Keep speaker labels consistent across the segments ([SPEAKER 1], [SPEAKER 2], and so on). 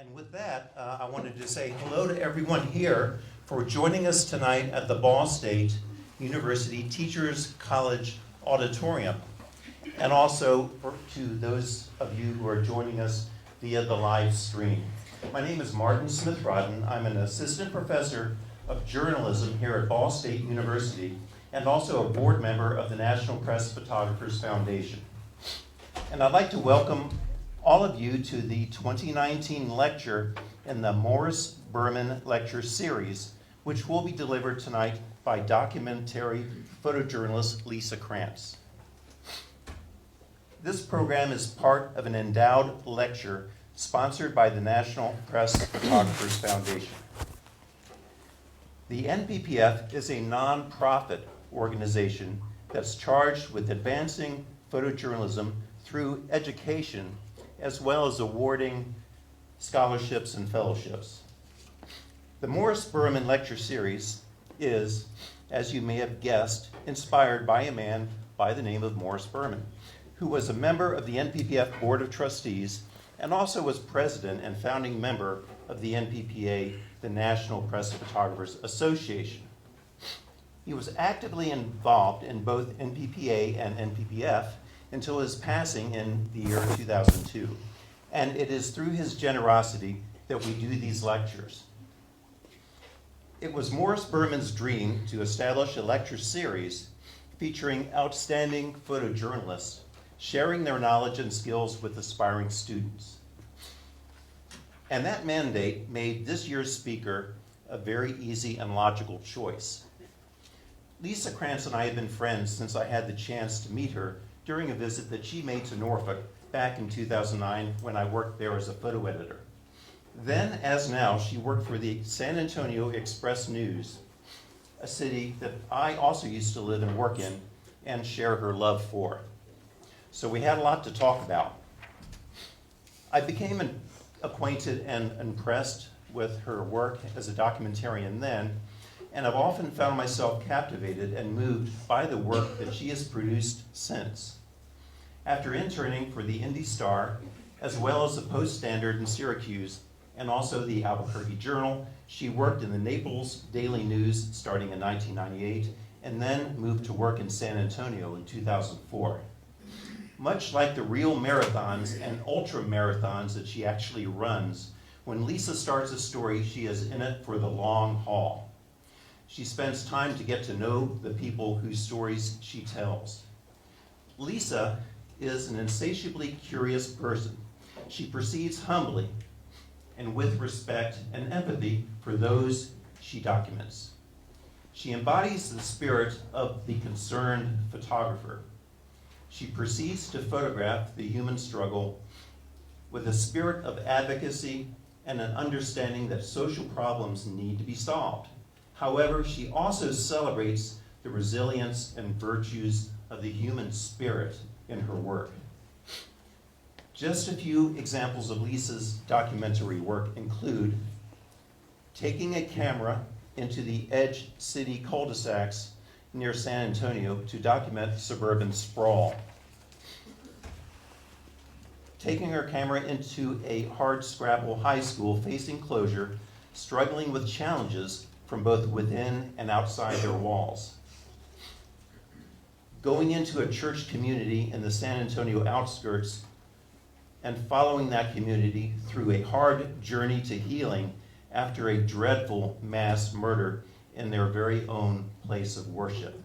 [SPEAKER 1] And with that, I wanted to say hello to everyone here for joining us tonight at the Ball State University Teachers College Auditorium, and also to those of you who are joining us via the live stream. My name is Martin Smith-Rodden. I'm an assistant professor of journalism here at Ball State University and also a board member of the National Press Photographers Foundation. And I'd like to welcome all of you to the 2019 lecture in the Morris Berman Lecture Series, which will be delivered tonight by documentary photojournalist Lisa Krantz. This program is part of an endowed lecture sponsored by the National Press Photographers Foundation. The NPPF is a nonprofit organization that's charged with advancing photojournalism through education, as well as awarding scholarships and fellowships. The Morris Berman Lecture Series is, as you may have guessed, inspired by a man by the name of Morris Berman, who was a member of the NPPF Board of Trustees and also was president and founding member of the NPPA, the National Press Photographers Association. He was actively involved in both NPPA and NPPF until his passing in the year 2002. And it is through his generosity that we do these lectures. It was Morris Berman's dream to establish a lecture series featuring outstanding photojournalists sharing their knowledge and skills with aspiring students. And that mandate made this year's speaker a very easy and logical choice. Lisa Krantz and I have been friends since I had the chance to meet her during a visit that she made to Norfolk back in 2009 when I worked there as a photo editor. Then, as now, she worked for the San Antonio Express News, a city that I also used to live and work in and share her love for. So we had a lot to talk about. I became acquainted and impressed with her work as a documentarian then, and I've often found myself captivated and moved by the work that she has produced since. After interning for the Indy Star, as well as the Post Standard in Syracuse, and also the Albuquerque Journal, she worked in the Naples Daily News starting in 1998, and then moved to work in San Antonio in 2004. Much like the real marathons and ultra marathons that she actually runs, when Lisa starts a story, she is in it for the long haul. She spends time to get to know the people whose stories she tells. Lisa is an insatiably curious person. She proceeds humbly and with respect and empathy for those she documents. She embodies the spirit of the concerned photographer. She proceeds to photograph the human struggle with a spirit of advocacy and an understanding that social problems need to be solved. However, she also celebrates the resilience and virtues of the human spirit in her work. Just a few examples of Lisa's documentary work include taking a camera into the Edge City cul-de-sacs near San Antonio to document suburban sprawl, taking her camera into a hardscrabble high school facing closure, struggling with challenges from both within and outside their walls, going into a church community in the San Antonio outskirts and following that community through a hard journey to healing after a dreadful mass murder in their very own place of worship.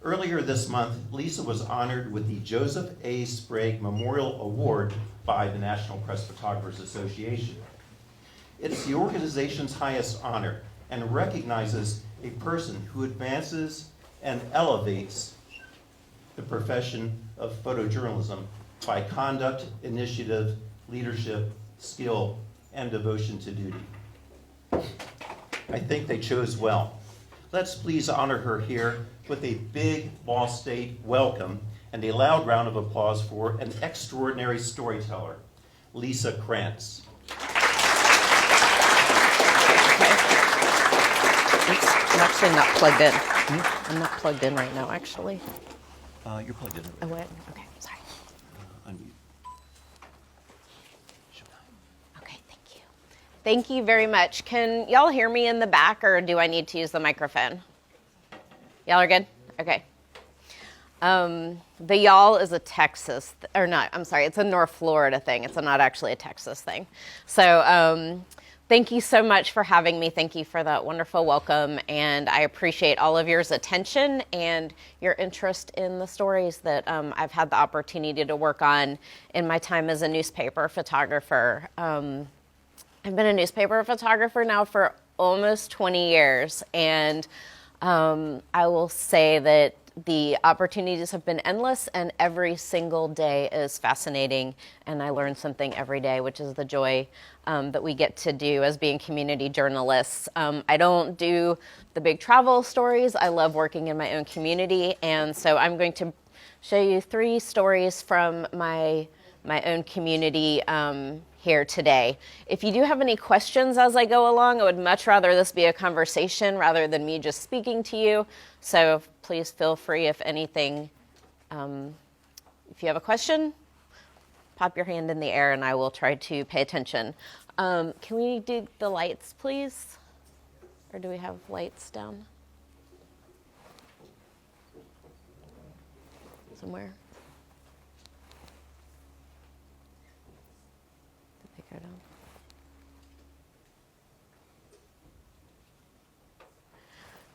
[SPEAKER 1] Earlier this month, Lisa was honored with the Joseph A. Sprague Memorial Award by the National Press Photographers Association. It's the organization's highest honor and recognizes a person who advances and elevates the profession of photojournalism by conduct, initiative, leadership, skill, and devotion to duty. I think they chose well. Let's please honor her here with a big Ball State welcome and a loud round of applause for an extraordinary storyteller, Lisa Krantz.
[SPEAKER 2] I'm actually not plugged in. I'm not plugged in right now, actually.
[SPEAKER 1] You're plugged in.
[SPEAKER 2] I went? Okay, sorry.
[SPEAKER 1] Unmute.
[SPEAKER 2] Okay. Thank you very much. Can y'all hear me in the back, or do I need to use the microphone? Y'all are good? Okay. The y'all is a Texas, it's a North Florida thing. It's not actually a Texas thing. So thank you so much for having me. Thank you for that wonderful welcome. And I appreciate all of your attention and your interest in the stories that I've had the opportunity to work on in my time as a newspaper photographer. I've been a newspaper photographer now for almost 20 years. And I will say that the opportunities have been endless, and every single day is fascinating, and I learn something every day, which is the joy that we get to do as being community journalists. I don't do the big travel stories. I love working in my own community, and so I'm going to show you 3 stories from my own community here today. If you do have any questions as I go along, I would much rather this be a conversation rather than me just speaking to you. So please feel free if anything, if you have a question, pop your hand in the air and I will try to pay attention. Can we do the lights, please? Or do we have lights down somewhere?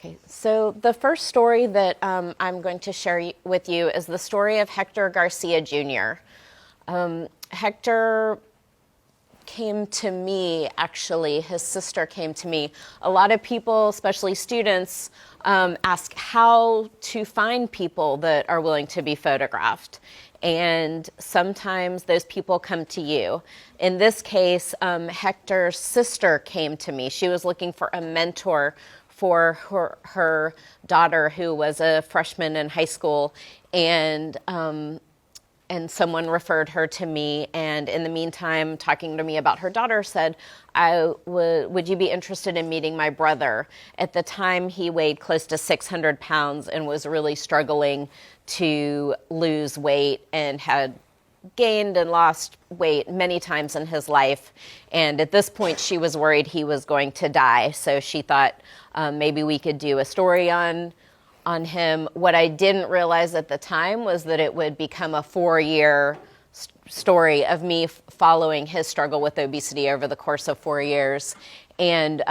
[SPEAKER 2] Okay, so the first story that I'm going to share with you is the story of Hector Garcia Jr. Hector came to me, actually, his sister came to me. A lot of people, especially students, ask how to find people that are willing to be photographed. And sometimes those people come to you. In this case, Hector's sister came to me. She was looking for a mentor for her daughter, who was a freshman in high school, and someone referred her to me. And in the meantime, talking to me about her daughter, said, would you be interested in meeting my brother? At the time, he weighed close to 600 pounds and was really struggling to lose weight and had gained and lost weight many times in his life. And at this point, she was worried he was going to die. So she thought maybe we could do a story on him. What I didn't realize at the time was that it would become a 4-year story of me following his struggle with obesity over the course of 4 years. And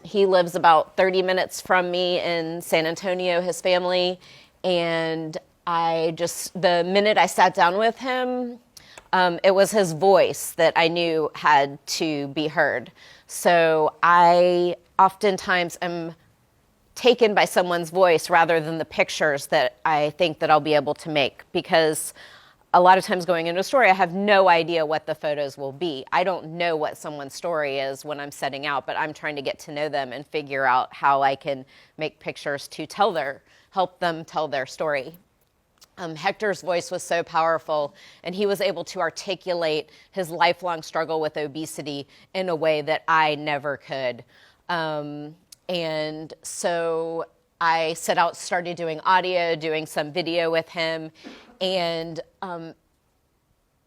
[SPEAKER 2] he lives about 30 minutes from me in San Antonio, his family. And the minute I sat down with him, it was his voice that I knew had to be heard. So I oftentimes am taken by someone's voice rather than the pictures that I think that I'll be able to make, because a lot of times going into a story, I have no idea what the photos will be. I don't know what someone's story is when I'm setting out, but I'm trying to get to know them and figure out how I can make pictures to help them tell their story. Hector's voice was so powerful, and he was able to articulate his lifelong struggle with obesity in a way that I never could. And so I started doing audio, doing some video with him, and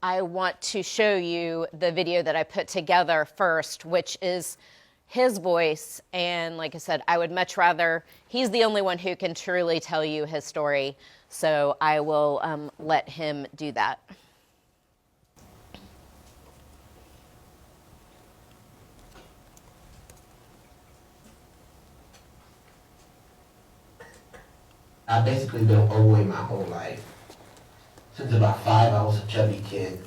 [SPEAKER 2] I want to show you the video that I put together first, which is his voice. And like I said, I would much rather, he's the only one who can truly tell you his story. So I will let him do that.
[SPEAKER 3] I've basically been overweight my whole life. Since about 5, I was a chubby kid.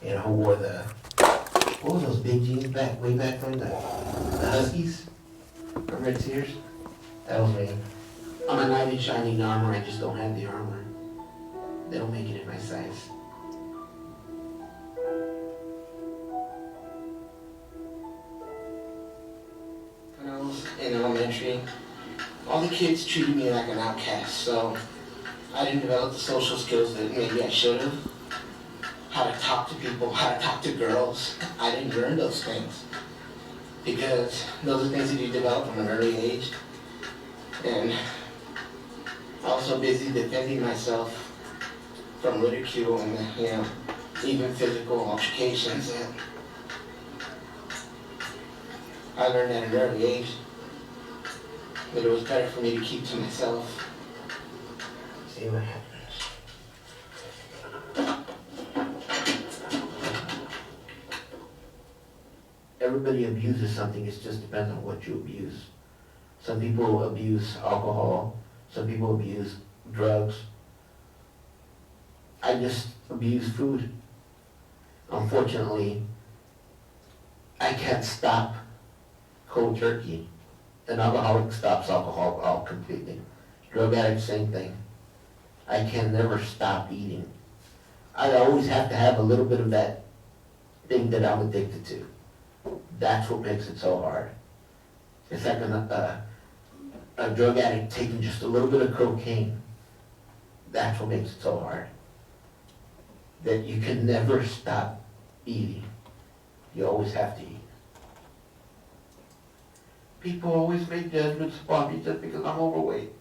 [SPEAKER 3] And I wore what were those big jeans way back from the Huskies? Or Red Sears? That was me. I'm a knight in shining armor, I just don't have the armor. They don't make it in my size. When I was in elementary, all the kids treated me like an outcast, so I didn't develop the social skills that maybe I should have. How to talk to people, how to talk to girls. I didn't learn those things because those are things that you develop from an early age. And also busy defending myself from ridicule and, even physical altercations that I learned at an early age that it was better for me to keep to myself. See what happens. Everybody abuses something, it just depends on what you abuse. Some people abuse alcohol, some people abuse drugs. I just abuse food. Unfortunately, I can't stop cold turkey. An alcoholic stops alcohol completely. Drug addict, same thing. I can never stop eating. I always have to have a little bit of that thing that I'm addicted to. That's what makes it so hard. It's like a drug addict taking just a little bit of cocaine. That's what makes it so hard. That you can never stop eating. You always have to eat. People always make judgments upon me just because I'm overweight.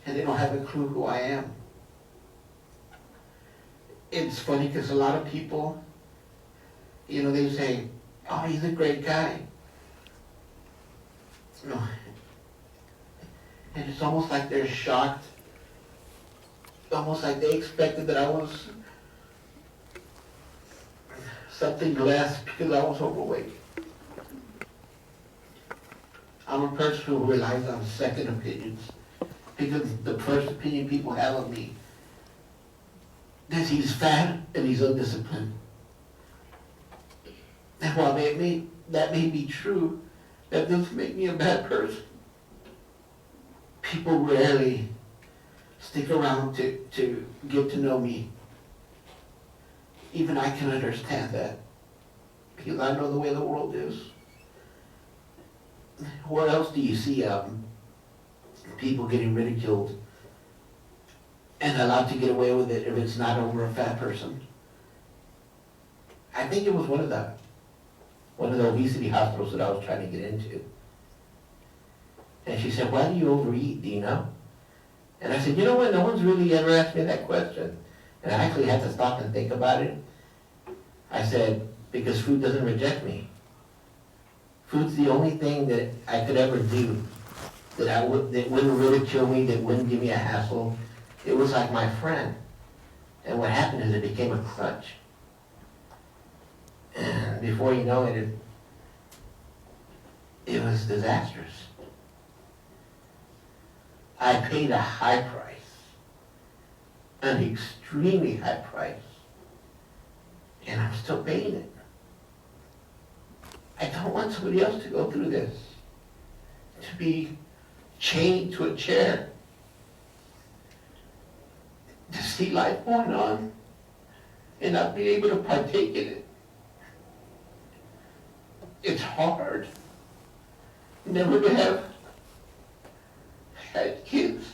[SPEAKER 3] And they don't have a clue who I am. It's funny because a lot of people, you know, they say, oh, he's a great guy. No. And it's almost like they're shocked. Almost like they expected that I was something less because I was overweight. I'm a person who relies on second opinions because the first opinion people have of me is he's fat and he's undisciplined. And while that may be true, that doesn't make me a bad person. People rarely stick around to get to know me. Even I can understand that because I know the way the world is. Where else do you see people getting ridiculed and allowed to get away with it if it's not over a fat person? I think it was one of the obesity hospitals that I was trying to get into. And she said, why do you overeat, do you know? And I said, you know what, no one's really ever asked me that question. And I actually had to stop and think about it. I said, because food doesn't reject me. Food's the only thing that I could ever do that wouldn't ridicule me, that wouldn't give me a hassle. It was like my friend. And what happened is it became a crutch. And before you know it, it was disastrous. I paid a high price, an extremely high price, and I'm still paying it. I don't want somebody else to go through this, to be chained to a chair, to see life going on and not be able to partake in it. It's hard never to have had kids.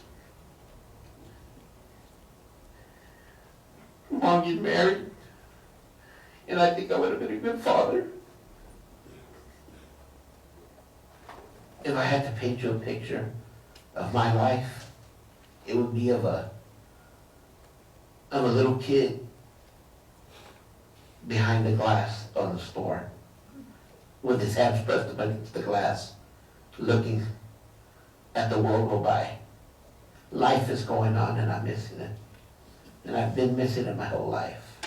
[SPEAKER 3] Mom get married, and I think I would have been a good father. If I had to paint you a picture of my life, it would be of a little kid behind the glass on the store with his hands pressed up against the glass, looking at the world go by. Life is going on and I'm missing it. And I've been missing it my whole life,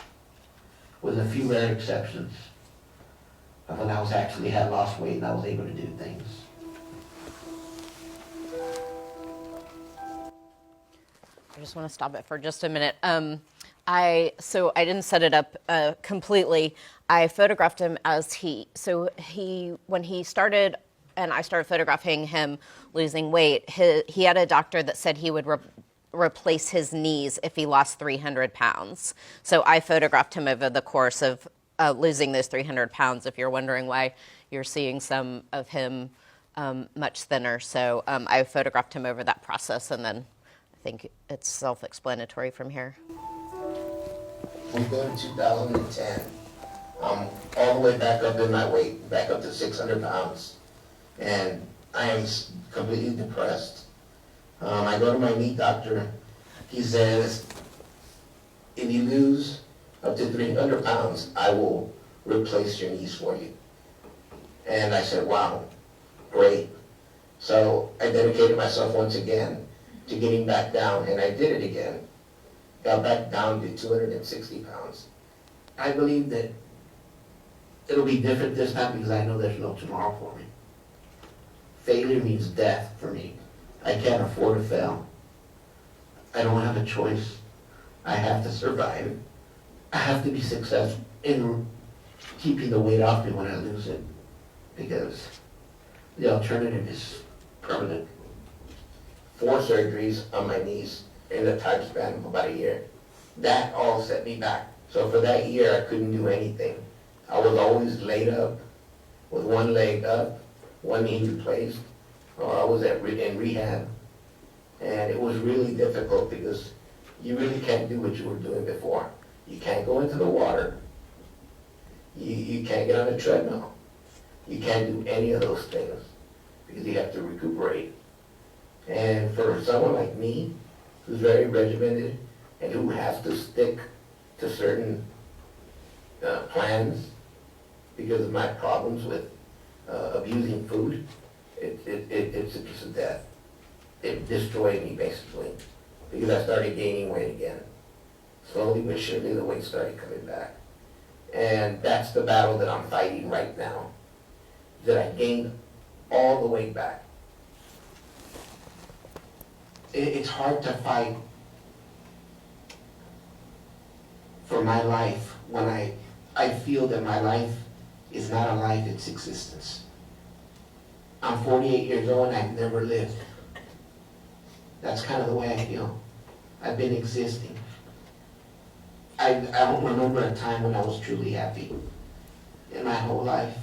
[SPEAKER 3] with a few rare exceptions of when I was actually had lost weight and I was able to do things.
[SPEAKER 2] I just want to stop it for just a minute. I didn't set it up completely. I photographed him as when he started, and I started photographing him losing weight, he had a doctor that said he would replace his knees if he lost 300 pounds. So I photographed him over the course of losing those 300 pounds, if you're wondering why you're seeing some of him much thinner. So I photographed him over that process, and then I think it's self-explanatory from here.
[SPEAKER 3] We go to 2010. I'm all the way back up in my weight, back up to 600 pounds. And I am completely depressed. I go to my knee doctor. He says, if you lose up to 300 pounds, I will replace your knees for you. And I said, wow, great. So I dedicated myself once again to getting back down, and I did it again. Got back down to 260 pounds. I believe that it'll be different this time because I know there's no tomorrow for me. Failure means death for me. I can't afford to fail. I don't have a choice. I have to survive. I have to be successful in keeping the weight off me when I lose it, because the alternative is permanent. 4 surgeries on my knees in a time span of about a year. That all set me back. So for that year, I couldn't do anything. I was always laid up with one leg up, one knee replaced, or I was in rehab. And it was really difficult because you really can't do what you were doing before. You can't go into the water. You can't get on a treadmill. You can't do any of those things because you have to recuperate. And for someone like me, who's very regimented and who has to stick to certain plans because of my problems with abusing food, it's a piece of death. It destroyed me basically because I started gaining weight again. Slowly but surely the weight started coming back. And that's the battle that I'm fighting right now, that I gained all the weight back. It's hard to fight for my life when I feel that my life is not a life, it's existence. I'm 48 years old and I've never lived. That's kind of the way I feel. I've been existing. I don't remember a time when I was truly happy in my whole life.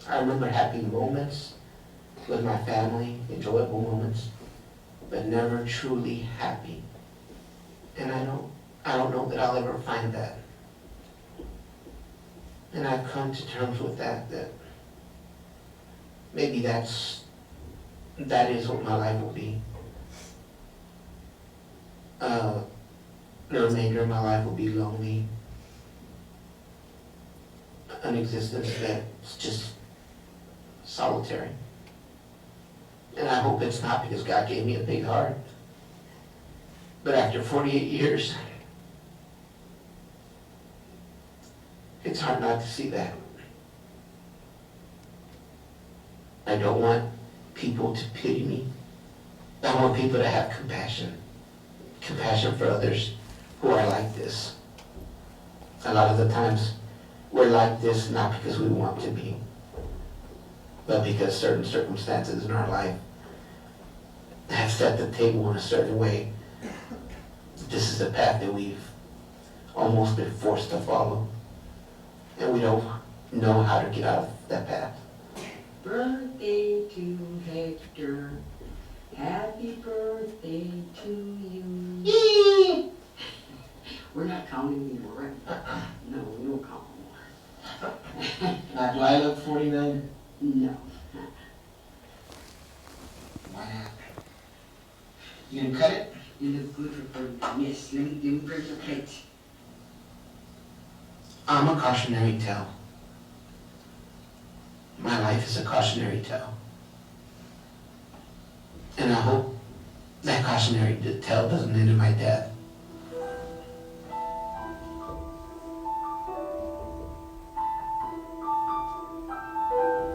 [SPEAKER 3] I remember happy moments with my family, enjoyable moments, but never truly happy. And I don't know that I'll ever find that. And I've come to terms with that maybe that is what my life will be. The remainder of my life will be lonely. An existence that's just solitary. And I hope it's not because God gave me a big heart. But after 48 years, it's hard not to see that. I don't want people to pity me. I want people to have compassion. Compassion for others who are like this. A lot of the times, we're like this not because we want to be, but because certain circumstances in our life have set the table in a certain way. This is a path that we've almost been forced to follow, and we don't know how to get out of that path.
[SPEAKER 4] Birthday to Hector. Happy birthday to you.
[SPEAKER 3] Yee!
[SPEAKER 4] We're not counting anymore, right? No, we don't count anymore.
[SPEAKER 3] Now, do I look 49?
[SPEAKER 4] No.
[SPEAKER 3] Why not? You gonna cut it?
[SPEAKER 4] You look good for 49. Yes, let me bring the plate.
[SPEAKER 3] I'm a cautionary tale. My life is a cautionary tale. And I hope that cautionary tale doesn't end in my death.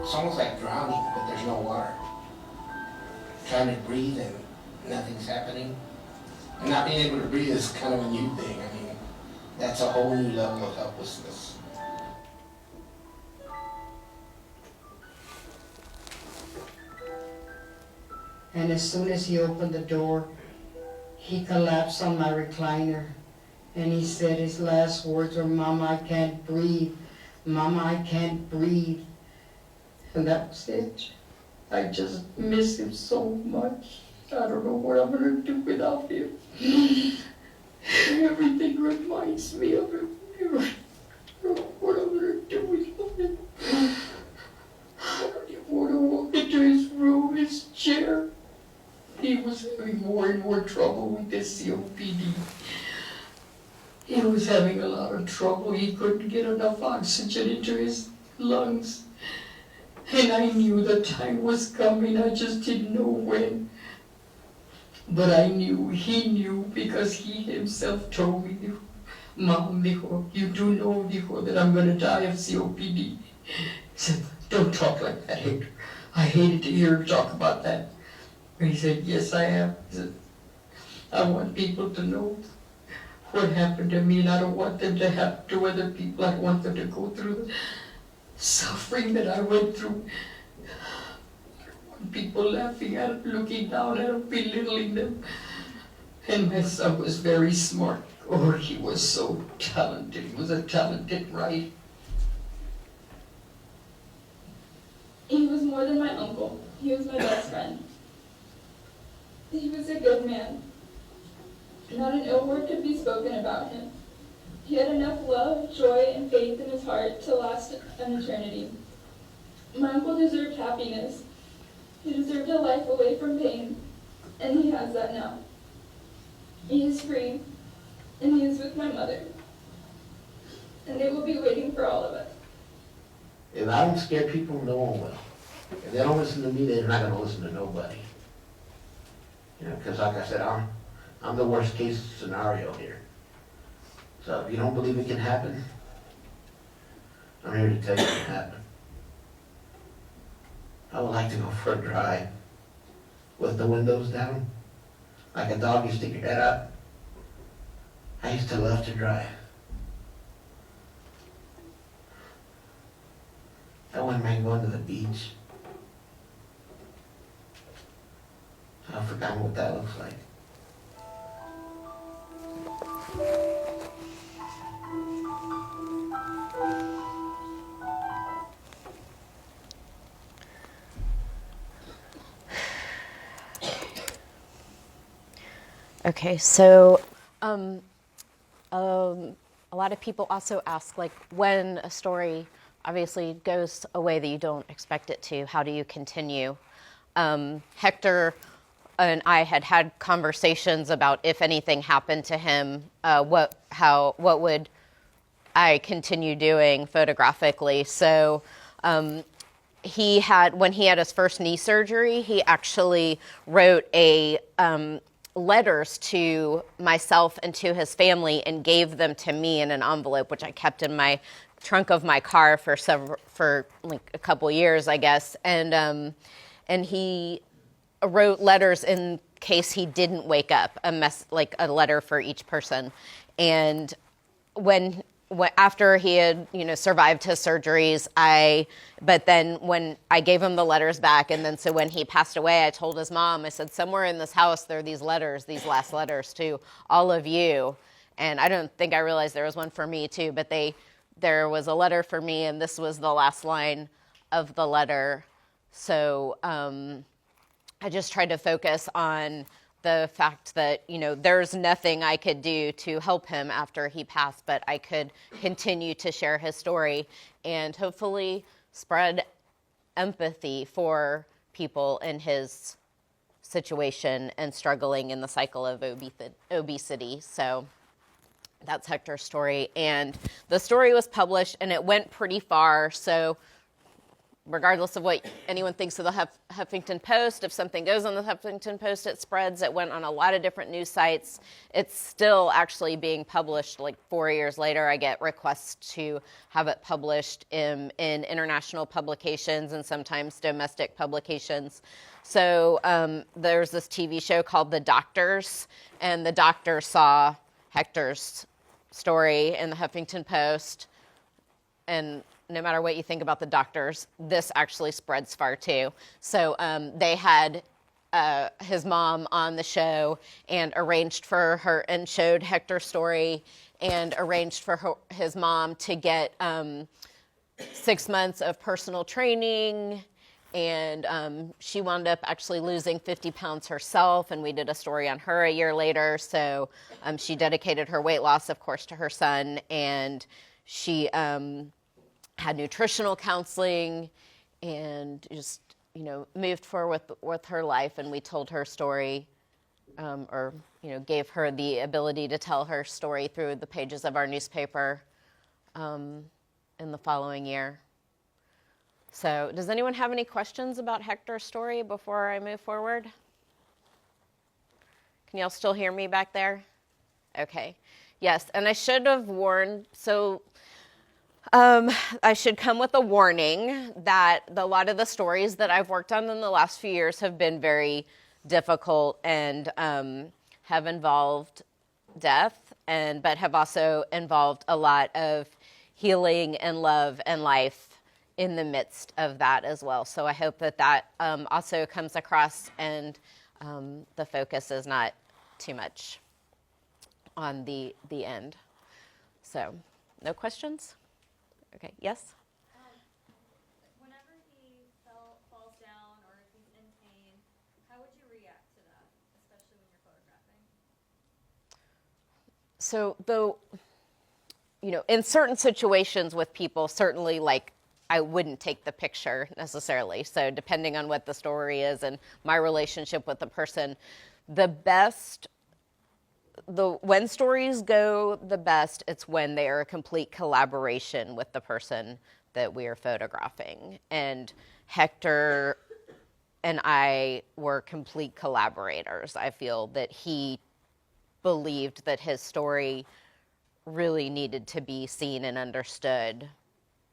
[SPEAKER 3] It's almost like drowning, but there's no water. Trying to breathe and nothing's happening. And not being able to breathe is kind of a new thing. I mean, that's a whole new level of helplessness.
[SPEAKER 5] And as soon as he opened the door, he collapsed on my recliner. And he said his last words were, "Mama, I can't breathe. Mama, I can't breathe." And that was it. I just miss him so much. I don't know what I'm going to do without him. Everything reminds me of him. I don't know what I'm going to do without him. I don't even want to walk into his room, his chair. He was having more and more trouble with his COPD. He was having a lot of trouble. He couldn't get enough oxygen into his
[SPEAKER 4] lungs. And I knew the time was coming, I just didn't know when. But I knew, he knew, because he himself told me, Mom, mijo, you do know, mijo, that I'm going to die of COPD. He said, don't talk like that, Hector. I hated to hear him talk about that. And he said, yes, I am. He said, I want people to know what happened to me, and I don't want them to happen to other people. I don't want them to go through the suffering that I went through. I don't want people laughing at them, looking down at them, belittling them. And my son was very smart. Oh, he was so talented. He was a talented writer.
[SPEAKER 6] He was more than my uncle. He was my best friend. He was a good man. Not an ill word could be spoken about him. He had enough love, joy, and faith in his heart to last an eternity. My uncle deserved happiness. He deserved a life away from pain, and he has that now. He is free, and he is with my mother. And they will be waiting for all of us.
[SPEAKER 3] If I don't scare people, no one will. If they don't listen to me, they're not gonna listen to nobody. You know, because like I said, I'm the worst case scenario here. So if you don't believe it can happen, I'm here to tell you it can happen. I would like to go for a drive with the windows down, like a dog, you stick your head out. I used to love to drive. I wouldn't mind going to the beach. I've forgotten what that looks like.
[SPEAKER 2] Okay, so a lot of people also ask, like, when a story obviously goes a way that you don't expect it to, how do you continue? Hector and I had conversations about if anything happened to him, what would I continue doing photographically? So when he had his first knee surgery, he actually wrote letters to myself and to his family and gave them to me in an envelope, which I kept in my trunk of my car for like a couple years, I guess. And he wrote letters in case he didn't wake up, like a letter for each person. And after he had, survived his surgeries, but then when I gave him the letters back, and then so when he passed away, I told his mom, I said, somewhere in this house there are these last letters to all of you. And I don't think I realized there was one for me too, but there was a letter for me, and this was the last line of the letter. So I just tried to focus on the fact that, there's nothing I could do to help him after he passed, but I could continue to share his story and hopefully spread empathy for people in his situation and struggling in the cycle of obesity. So that's Hector's story. And the story was published and it went pretty far. So regardless of what anyone thinks of the Huffington Post, if something goes on the Huffington Post, it spreads. It went on a lot of different news sites. It's still actually being published. Like 4 years later, I get requests to have it published in international publications and sometimes domestic publications. So there's this TV show called The Doctors, and the doctor saw Hector's story in the Huffington Post, and no matter what you think about the doctors, this actually spreads far too. So they had his mom on the show and arranged for her and showed Hector's story and arranged for his mom to get 6 months of personal training. And she wound up actually losing 50 pounds herself, and we did a story on her a year later. So she dedicated her weight loss, of course, to her son, and she had nutritional counseling and just, moved forward with her life. And we told her story, gave her the ability to tell her story through the pages of our newspaper in the following year. So does anyone have any questions about Hector's story before I move forward? Can y'all still hear me back there? Okay. Yes, and I should have warned, I should come with a warning that a lot of the stories that I've worked on in the last few years have been very difficult and have involved death, but have also involved a lot of healing and love and life in the midst of that as well. So I hope that also comes across, and the focus is not too much on the end. So, no questions? Okay, yes?
[SPEAKER 7] Whenever he falls down or if he's in pain, how would you react to that, especially when you're photographing?
[SPEAKER 2] So, though, in certain situations with people, certainly, like, I wouldn't take the picture necessarily. So, depending on what the story is and my relationship with the person, when stories go the best, it's when they are a complete collaboration with the person that we are photographing. And Hector and I were complete collaborators. I feel that he believed that his story really needed to be seen and understood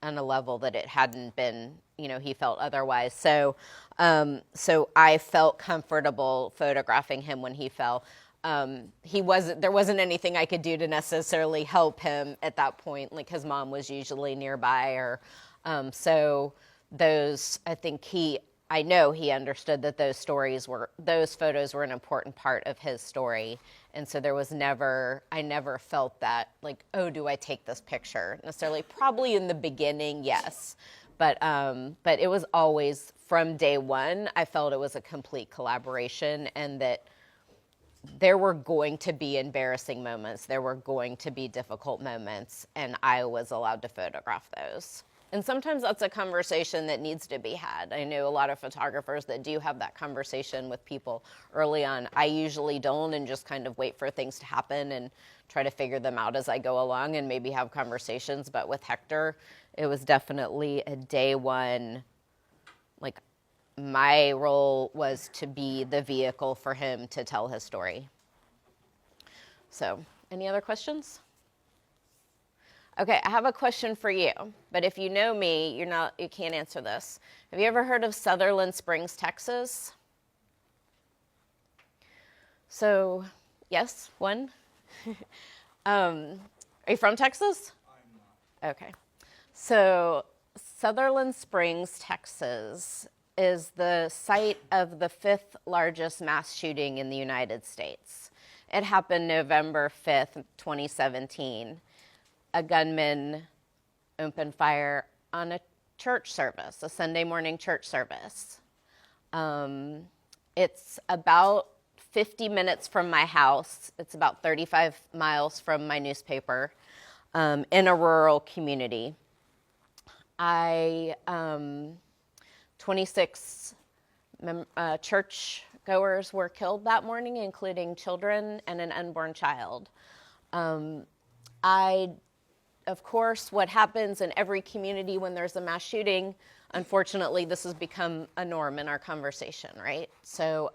[SPEAKER 2] on a level that it hadn't been, he felt otherwise. So I felt comfortable photographing him when he fell. There wasn't anything I could do to necessarily help him at that point. Like, his mom was usually nearby, so those, I know he understood that those photos were an important part of his story. And so I never felt that, like, oh, do I take this picture necessarily? Probably in the beginning, yes. But it was always, from day one, I felt it was a complete collaboration, and that there were going to be embarrassing moments. There were going to be difficult moments, and I was allowed to photograph those. And sometimes that's a conversation that needs to be had. I know a lot of photographers that do have that conversation with people early on. I usually don't, and just kind of wait for things to happen and try to figure them out as I go along and maybe have conversations. But with Hector, it was definitely a day one, like, my role was to be the vehicle for him to tell his story. So, any other questions? Okay, I have a question for you, but if you know me, you can't answer this. Have you ever heard of Sutherland Springs, Texas? So, yes, one? Are you from Texas? I'm not. Okay. So, Sutherland Springs, Texas is the site of the 5th largest mass shooting in the United States. It happened November 5th, 2017. A gunman opened fire on a church service, a Sunday morning church service. It's about 50 minutes from my house. It's about 35 miles from my newspaper, in a rural community. 26 church goers were killed that morning, including children and an unborn child. Of course, what happens in every community when there's a mass shooting, unfortunately, this has become a norm in our conversation, right? So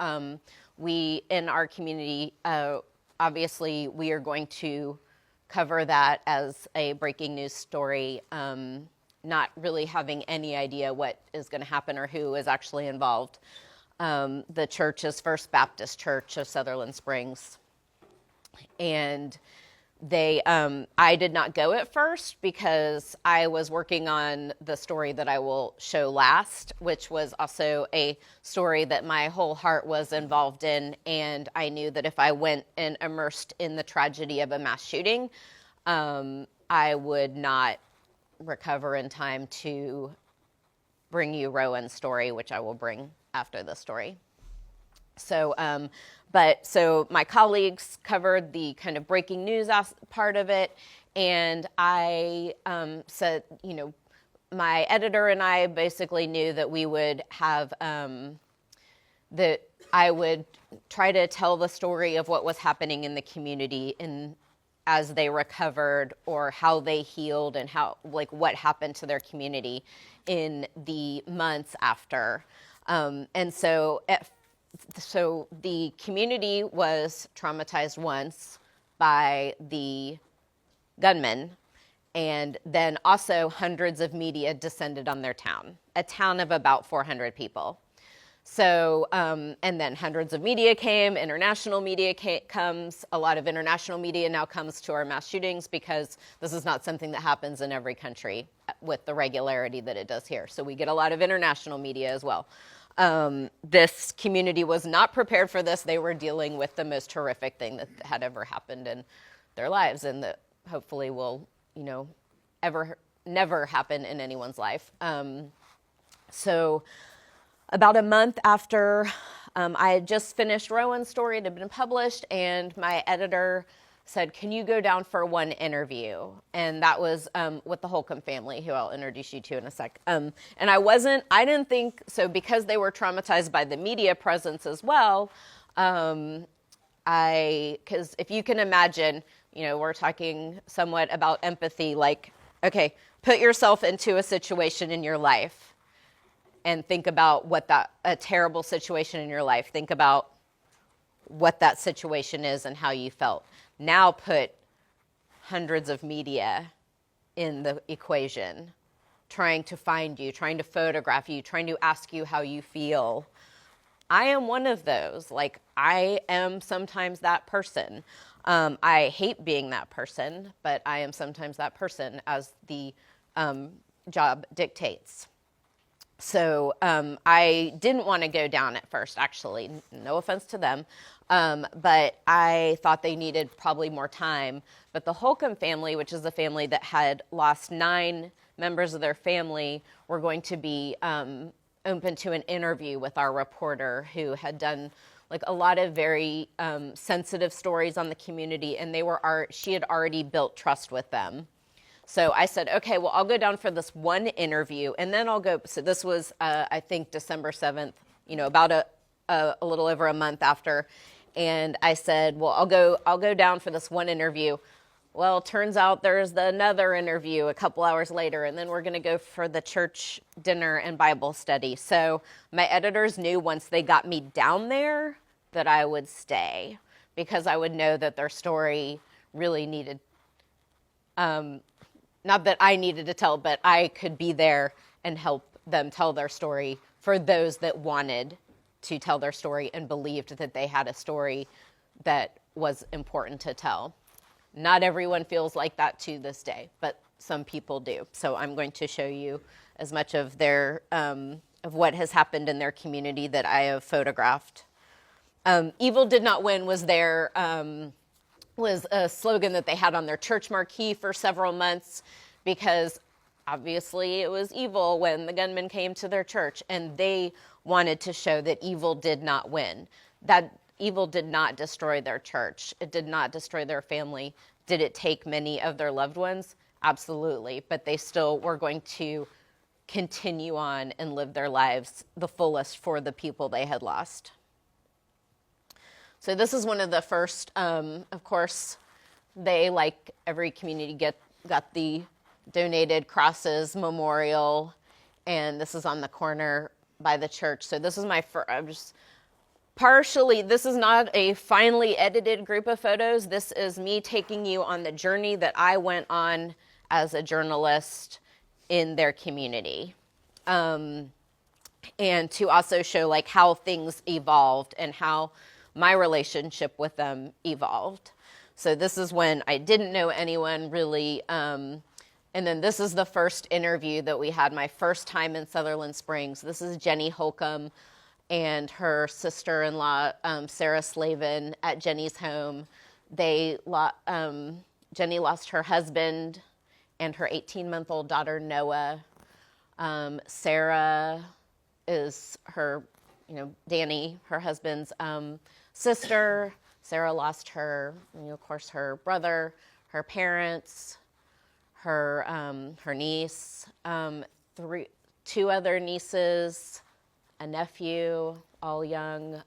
[SPEAKER 2] we, in our community, obviously, we are going to cover that as a breaking news story, not really having any idea what is going to happen or who is actually involved. The church is First Baptist Church of Sutherland Springs. And I did not go at first because I was working on the story that I will show last, which was also a story that my whole heart was involved in. And I knew that if I went and immersed in the tragedy of a mass shooting, I would not recover in time to bring you Rowan's story, which I will bring after the story. So my colleagues covered the kind of breaking news part of it, and I said, my editor and I basically knew that we would have, that I would try to tell the story of what was happening in the community as they recovered, or how they healed, and how, like, what happened to their community in the months after. And so the community was traumatized once by the gunman, and then also hundreds of media descended on their town, a town of about 400 people. So, and then hundreds of media came, international media comes, a lot of international media now comes to our mass shootings, because this is not something that happens in every country with the regularity that it does here. So we get a lot of international media as well. This community was not prepared for this. They were dealing with the most horrific thing that had ever happened in their lives, and that hopefully will, never happen in anyone's life. So about a month after I had just finished Rowan's story, it had been published, and my editor said, can you go down for one interview? And that was with the Holcomb family, who I'll introduce you to in a sec. And I didn't think, so because they were traumatized by the media presence as well, because if you can imagine, we're talking somewhat about empathy, like, okay, put yourself into a situation in your life and think about a terrible situation in your life. Think about what that situation is and how you felt. Now put hundreds of media in the equation, trying to find you, trying to photograph you, trying to ask you how you feel. I am one of those. Like, I am sometimes that person. I hate being that person, but I am sometimes that person, as the job dictates. So I didn't want to go down at first, actually. No offense to them. But I thought they needed probably more time. But the Holcomb family, which is a family that had lost 9 members of their family, were going to be open to an interview with our reporter, who had done like a lot of very sensitive stories on the community, and she had already built trust with them. So I said, okay, well, I'll go down for this one interview, and then I'll go. So this was, I think, December 7th, about a little over a month after. And I said, well, I'll go down for this one interview. Well, turns out there's another interview a couple hours later, and then we're going to go for the church dinner and Bible study. So my editors knew once they got me down there that I would stay, because I would know that their story really needed, not that I needed to tell, but I could be there and help them tell their story for those that wanted to tell their story and believed that they had a story that was important to tell. Not everyone feels like that to this day, but some people do. So I'm going to show you as much of their of what has happened in their community that I have photographed. Evil did not win was was a slogan that they had on their church marquee for several months, because obviously it was evil when the gunman came to their church, and they wanted to show that evil did not win. That evil did not destroy their church. It did not destroy their family. Did it take many of their loved ones? Absolutely. But they still were going to continue on and live their lives the fullest for the people they had lost. So this is one of the first, of course, they, like every community, got the donated crosses memorial, and this is on the corner by the church. So this is my first, this is not a finely edited group of photos. This is me taking you on the journey that I went on as a journalist in their community. And to also show like how things evolved and how my relationship with them evolved. So this is when I didn't know anyone really. And then this is the first interview that we had, my first time in Sutherland Springs. This is Jenny Holcomb and her sister-in-law, Sarah Slavin, at Jenny's home. Jenny lost her husband and her 18-month-old daughter, Noah. Sarah is her, Danny, her husband's sister. Sarah lost her, of course, her brother, her parents, her niece, 2 other nieces, a nephew, all young,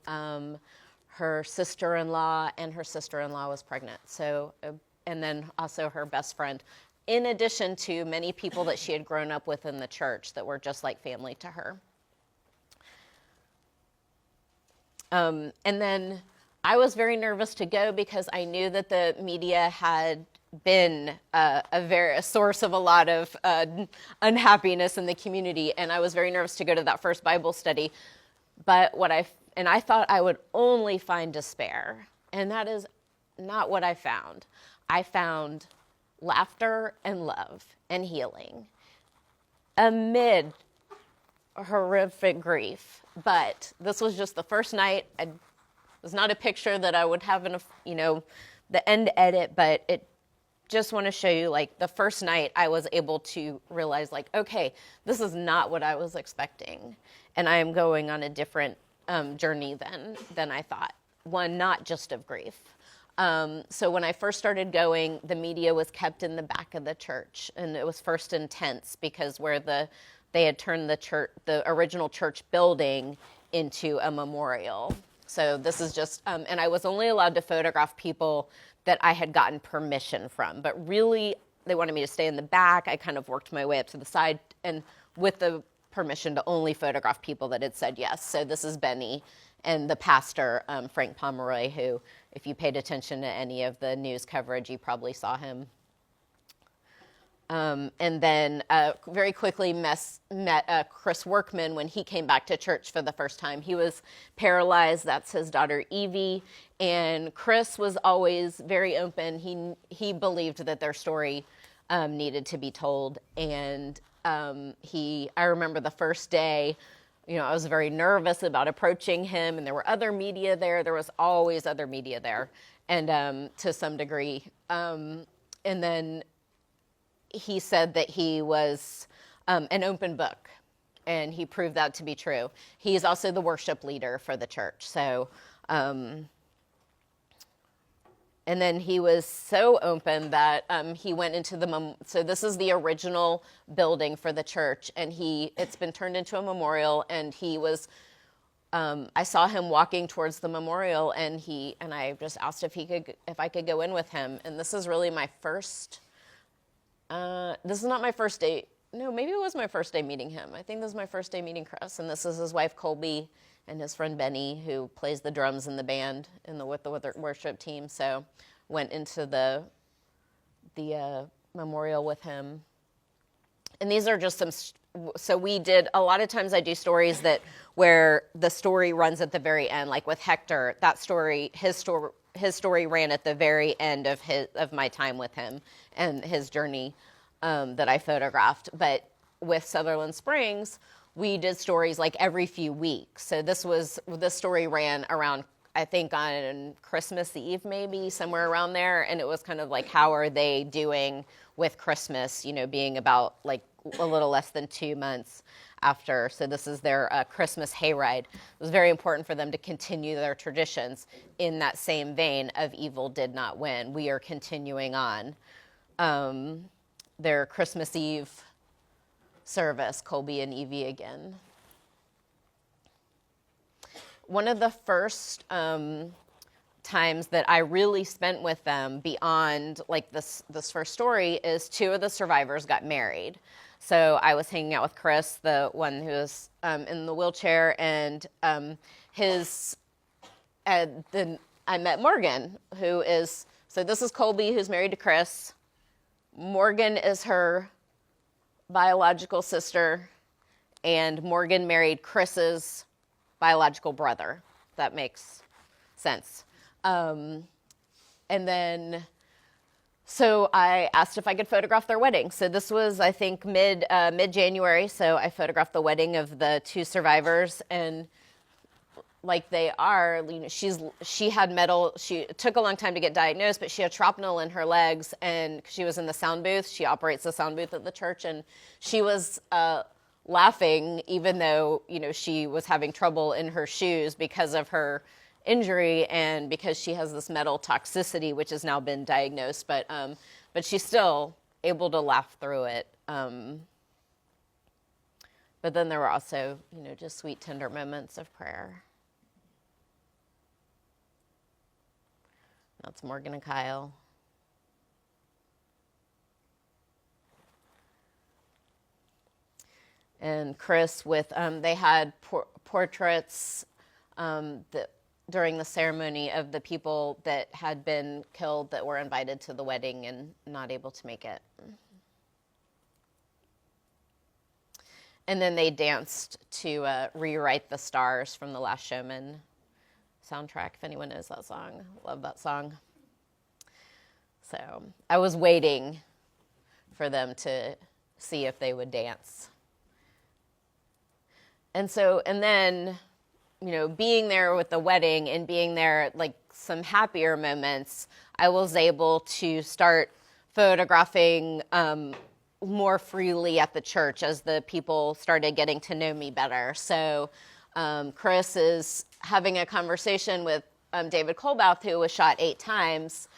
[SPEAKER 2] her sister-in-law, and her sister-in-law was pregnant. So a and then also her best friend, in addition to many people that she had grown up with in the church that were just like family to her. And then I was very nervous to go because I knew that the media had been a source of a lot of unhappiness in the community, and I was very nervous to go to that first Bible study. But I thought I would only find despair, and that is not what I found. I found laughter and love and healing amid horrific grief. But this was just the first night. It was not a picture that I would have in the end edit, but it just want to show you, like, the first night I was able to realize, like, okay, this is not what I was expecting, and I am going on a different journey than I thought. One, not just of grief. So when I first started going, the media was kept in the back of the church, and it was first in tents because where they had turned the original church building into a memorial. So this is just, and I was only allowed to photograph people that I had gotten permission from, but really they wanted me to stay in the back. I kind of worked my way up to the side, and with the permission to only photograph people that had said yes. So this is Benny and the pastor, Frank Pomeroy, who, if you paid attention to any of the news coverage, you probably saw him. And then very quickly met Chris Workman when he came back to church for the first time. He was paralyzed. That's his daughter, Evie. And Chris was always very open. He believed that their story needed to be told. And I remember the first day, I was very nervous about approaching him, and there were other media there. There was always other media there, and to some degree. And then he said that he was an open book, and he proved that to be true. He is also the worship leader for the church. So, and then he was so open that he went into so this is the original building for the church, and it's been turned into a memorial, and he was, I saw him walking towards the memorial, and I just asked if I could go in with him. And this is really my first, this is not my first day. No, maybe it was my first day meeting him. I think this is my first day meeting Chris, and this is his wife, Colby, and his friend Benny, who plays the drums in the band with the worship team. So went into the memorial with him. And these are just so we did, a lot of times I do stories where the story runs at the very end, like with Hector, his story ran at the very end of my time with him and his journey that I photographed. But with Sutherland Springs, we did stories like every few weeks. So this story ran around, I think, on Christmas Eve, maybe somewhere around there. And it was kind of like, how are they doing with Christmas, being about like a little less than 2 months after. So this is their Christmas hayride. It was very important for them to continue their traditions in that same vein of evil did not win. We are continuing on their Christmas Eve service, Colby and Evie again. One of the first times that I really spent with them beyond like this first story is two of the survivors got married. So I was hanging out with Chris, the one who was in the wheelchair, and then I met Morgan, so this is Colby, who's married to Chris. Morgan is her biological sister, and Morgan married Chris's biological brother. That makes sense. And then, so I asked if I could photograph their wedding. So this was, I think, mid-January. So I photographed the wedding of the two survivors, and like they are, she had it took a long time to get diagnosed, but she had shrapnel in her legs, and she was in the sound booth. She operates the sound booth at the church, and she was laughing, even though, she was having trouble in her shoes because of her injury and because she has this metal toxicity, which has now been diagnosed, but she's still able to laugh through it. But then there were also, just sweet, tender moments of prayer. That's Morgan and Kyle. And Chris with, they had portraits during the ceremony of the people that had been killed that were invited to the wedding and not able to make it. And then they danced to Rewrite the Stars from The Last Showman soundtrack, if anyone knows that song. Love that song. So I was waiting for them to see if they would dance. And then, you know, being there with the wedding and being there at like some happier moments, I was able to start photographing more freely at the church as the people started getting to know me better. So Chris is having a conversation with David Kolbath, who was shot 8 times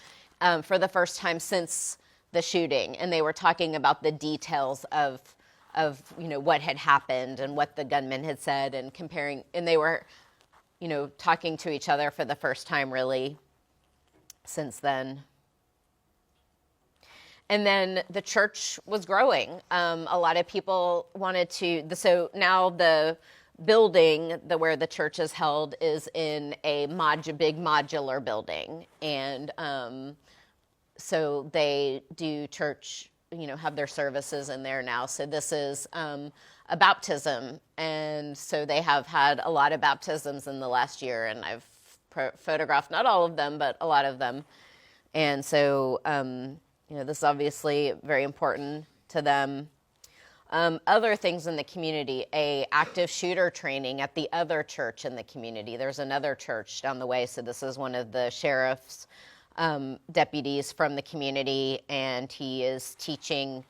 [SPEAKER 2] for the first time since the shooting. And they were talking about the details of you know, what had happened and what the gunman had said and comparing, and they were, you know, talking to each other for the first time really since then. And then the church was growing. A lot of people wanted to, so now the building where the church is held is in a big modular building. And so they do church, you know, have their services in there now. So this is a baptism. And so they have had a lot of baptisms in the last year. And I've photographed not all of them, but a lot of them. And so, you know, this is obviously very important to them. Other things in the community, a active shooter training at the other church in the community. There's another church down the way. So this is one of the sheriff's deputies from the community, and he is teaching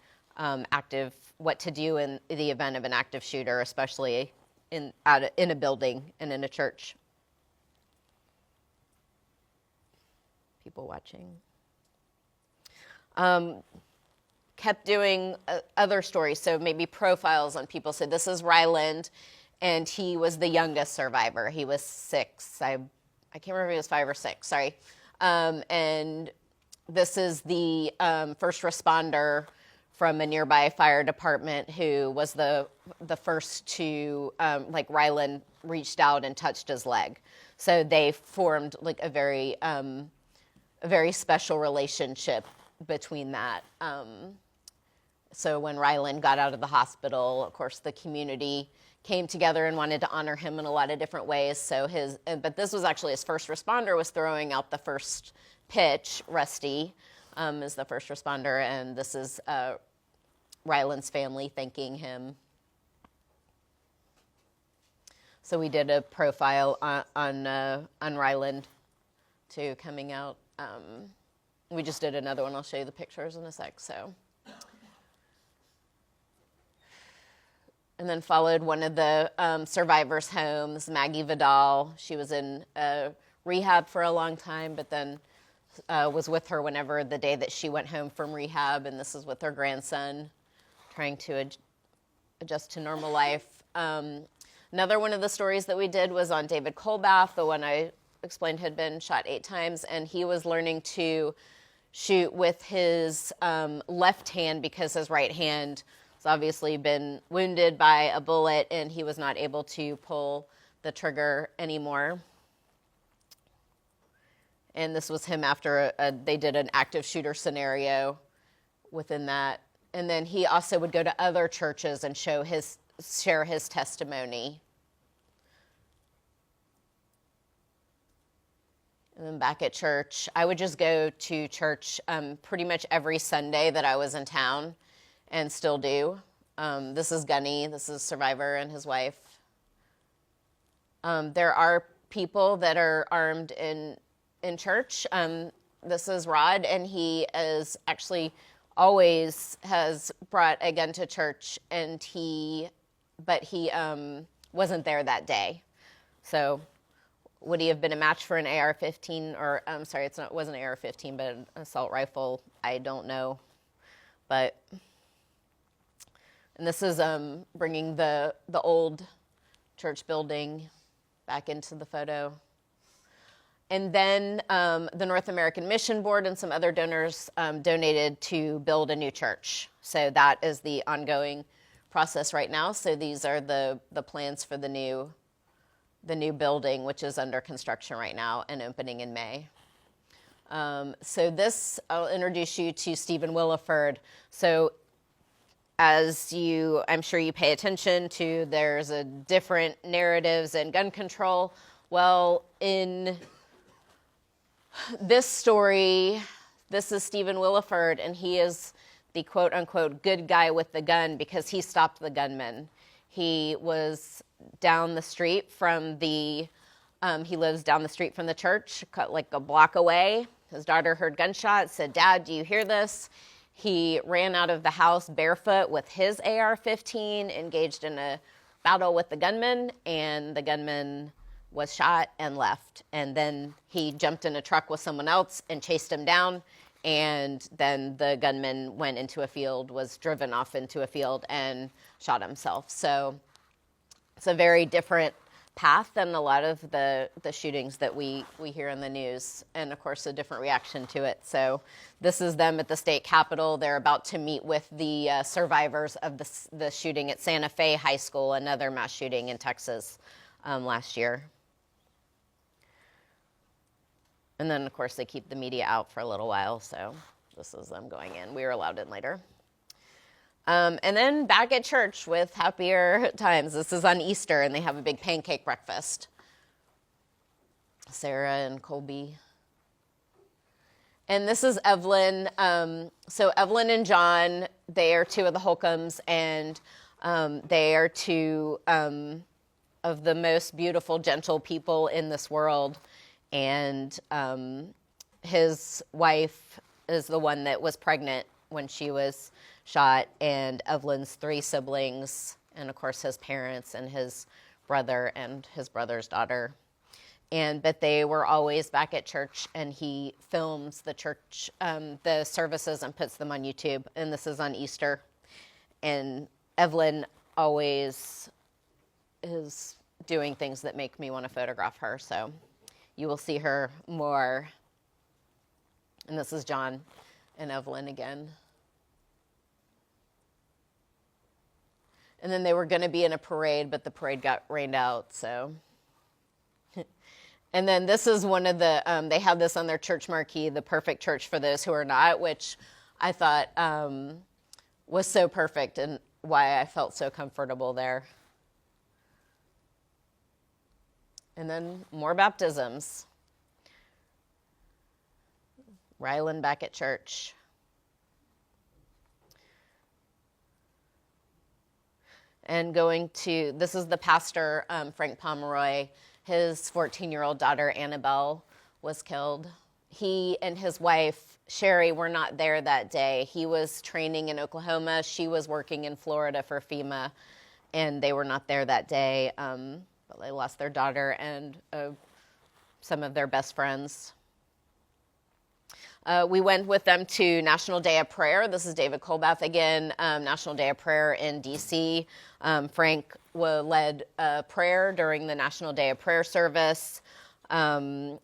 [SPEAKER 2] what to do in the event of an active shooter, especially in a building and in a church. People watching. Kept doing other stories, so maybe profiles on people. So this is Ryland, and he was the youngest survivor. He was 6. I can't remember if he was 5 or 6, sorry. And this is the first responder from a nearby fire department who was the first to, like Ryland reached out and touched his leg. So they formed like a very special relationship between that. So when Ryland got out of the hospital, of course, the community came together and wanted to honor him in a lot of different ways. So but this was actually his first responder was throwing out the first pitch. Rusty is the first responder, and this is Ryland's family thanking him. So we did a profile on Ryland too, coming out. We just did another one. I'll show you the pictures in a sec. So. And then followed one of the survivors' homes, Maggie Vidal. She was in rehab for a long time, but then was with her whenever the day that she went home from rehab, and this is with her grandson, trying to adjust to normal life. Another one of the stories that we did was on David Kolbath, the one I explained had been shot 8 times, and he was learning to shoot with his left hand because his right hand obviously been wounded by a bullet, and he was not able to pull the trigger anymore. And this was him after they did an active shooter scenario within that. And then he also would go to other churches and share his testimony. And then back at church, I would just go to church pretty much every Sunday that I was in town, and still do. This is Gunny. This is Survivor and his wife. There are people that are armed in church. This is Rod, and he is actually always has brought a gun to church, but he wasn't there that day. So would he have been a match for an AR-15 or, I'm sorry, it wasn't an AR-15, but an assault rifle? I don't know. But... And this is bringing the old church building back into the photo. And then the North American Mission Board and some other donors donated to build a new church. So that is the ongoing process right now. So these are the plans for the new building, which is under construction right now and opening in May. So this, I'll introduce you to Stephen Willeford. So as I'm sure you pay attention to, there's a different narratives in gun control. Well, in this story, this is Stephen Willeford, and he is the quote-unquote good guy with the gun because he stopped the gunman. He was down the street from he lives down the street from the church, like a block away. His daughter heard gunshots, said, "Dad, do you hear this?" He ran out of the house barefoot with his AR-15, engaged in a battle with the gunman, and the gunman was shot and left. And then he jumped in a truck with someone else and chased him down. And then the gunman went into a field, was driven off into a field, and shot himself. So it's a very different path than a lot of the shootings that we hear in the news, and of course a different reaction to it. So this is them at the state capitol. They're about to meet with the survivors of the shooting at Santa Fe High School, another mass shooting in Texas last year. And then of course they keep the media out for a little while, so this is them going in. We were allowed in later. And then back at church with happier times. This is on Easter, and they have a big pancake breakfast. Sarah and Colby. And this is Evelyn. So Evelyn and John, they are two of the Holcombs, and they are two of the most beautiful, gentle people in this world. And his wife is the one that was pregnant when she was shot, and Evelyn's three siblings, and of course his parents and his brother and his brother's daughter. But they were always back at church, and he films the church, the services, and puts them on YouTube. And this is on Easter. And Evelyn always is doing things that make me want to photograph her. So you will see her more. And this is John and Evelyn again. And then they were going to be in a parade, but the parade got rained out, so. And then this is one of the, they have this on their church marquee, the perfect church for those who are not, which I thought was so perfect and why I felt so comfortable there. And then more baptisms. Rylan back at church. And this is the pastor, Frank Pomeroy. His 14-year-old daughter, Annabelle, was killed. He and his wife, Sherry, were not there that day. He was training in Oklahoma. She was working in Florida for FEMA, and they were not there that day. But they lost their daughter and some of their best friends. We went with them to National Day of Prayer. This is David Colbath again, National Day of Prayer in D.C. Frank led prayer during the National Day of Prayer service. And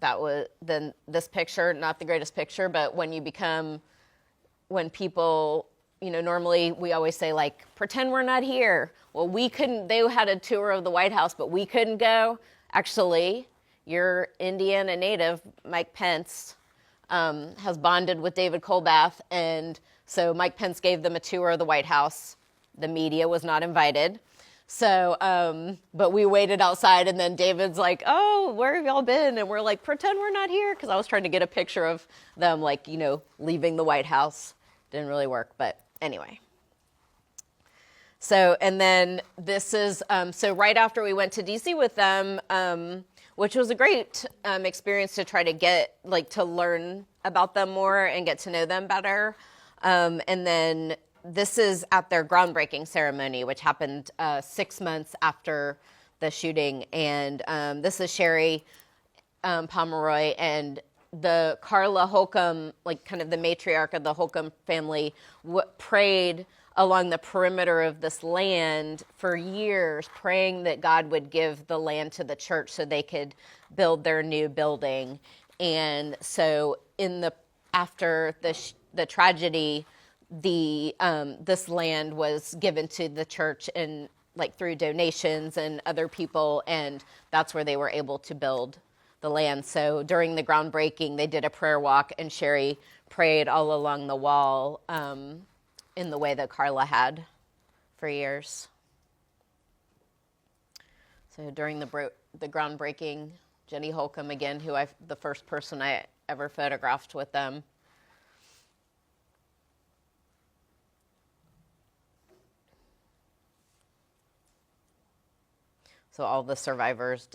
[SPEAKER 2] that was then this picture, not the greatest picture, but when people, normally we always say, like, pretend we're not here. Well, they had a tour of the White House, but we couldn't go. Actually, your Indiana native, Mike Pence, has bonded with David Colbath, and so Mike Pence gave them a tour of the White House. The media was not invited. So, but we waited outside, and then David's like, "Oh, where have y'all been?" And we're like, "Pretend we're not here," because I was trying to get a picture of them, like, leaving the White House. Didn't really work, but anyway. So, and then this is, so right after we went to DC with them, which was a great experience to try to get, to learn about them more and get to know them better. And then this is at their groundbreaking ceremony, which happened 6 months after the shooting. And this is Sherry Pomeroy, and the Carla Holcomb, kind of the matriarch of the Holcomb family, prayed along the perimeter of this land for years, praying that God would give the land to the church so they could build their new building. And so after the tragedy, this land was given to the church in like through donations and other people, and that's where they were able to build the land. So during the groundbreaking, they did a prayer walk, and Sherry prayed all along the wall in the way that Carla had for years. So during the groundbreaking, Jenny Holcomb again, the first person I ever photographed with them. So all the survivors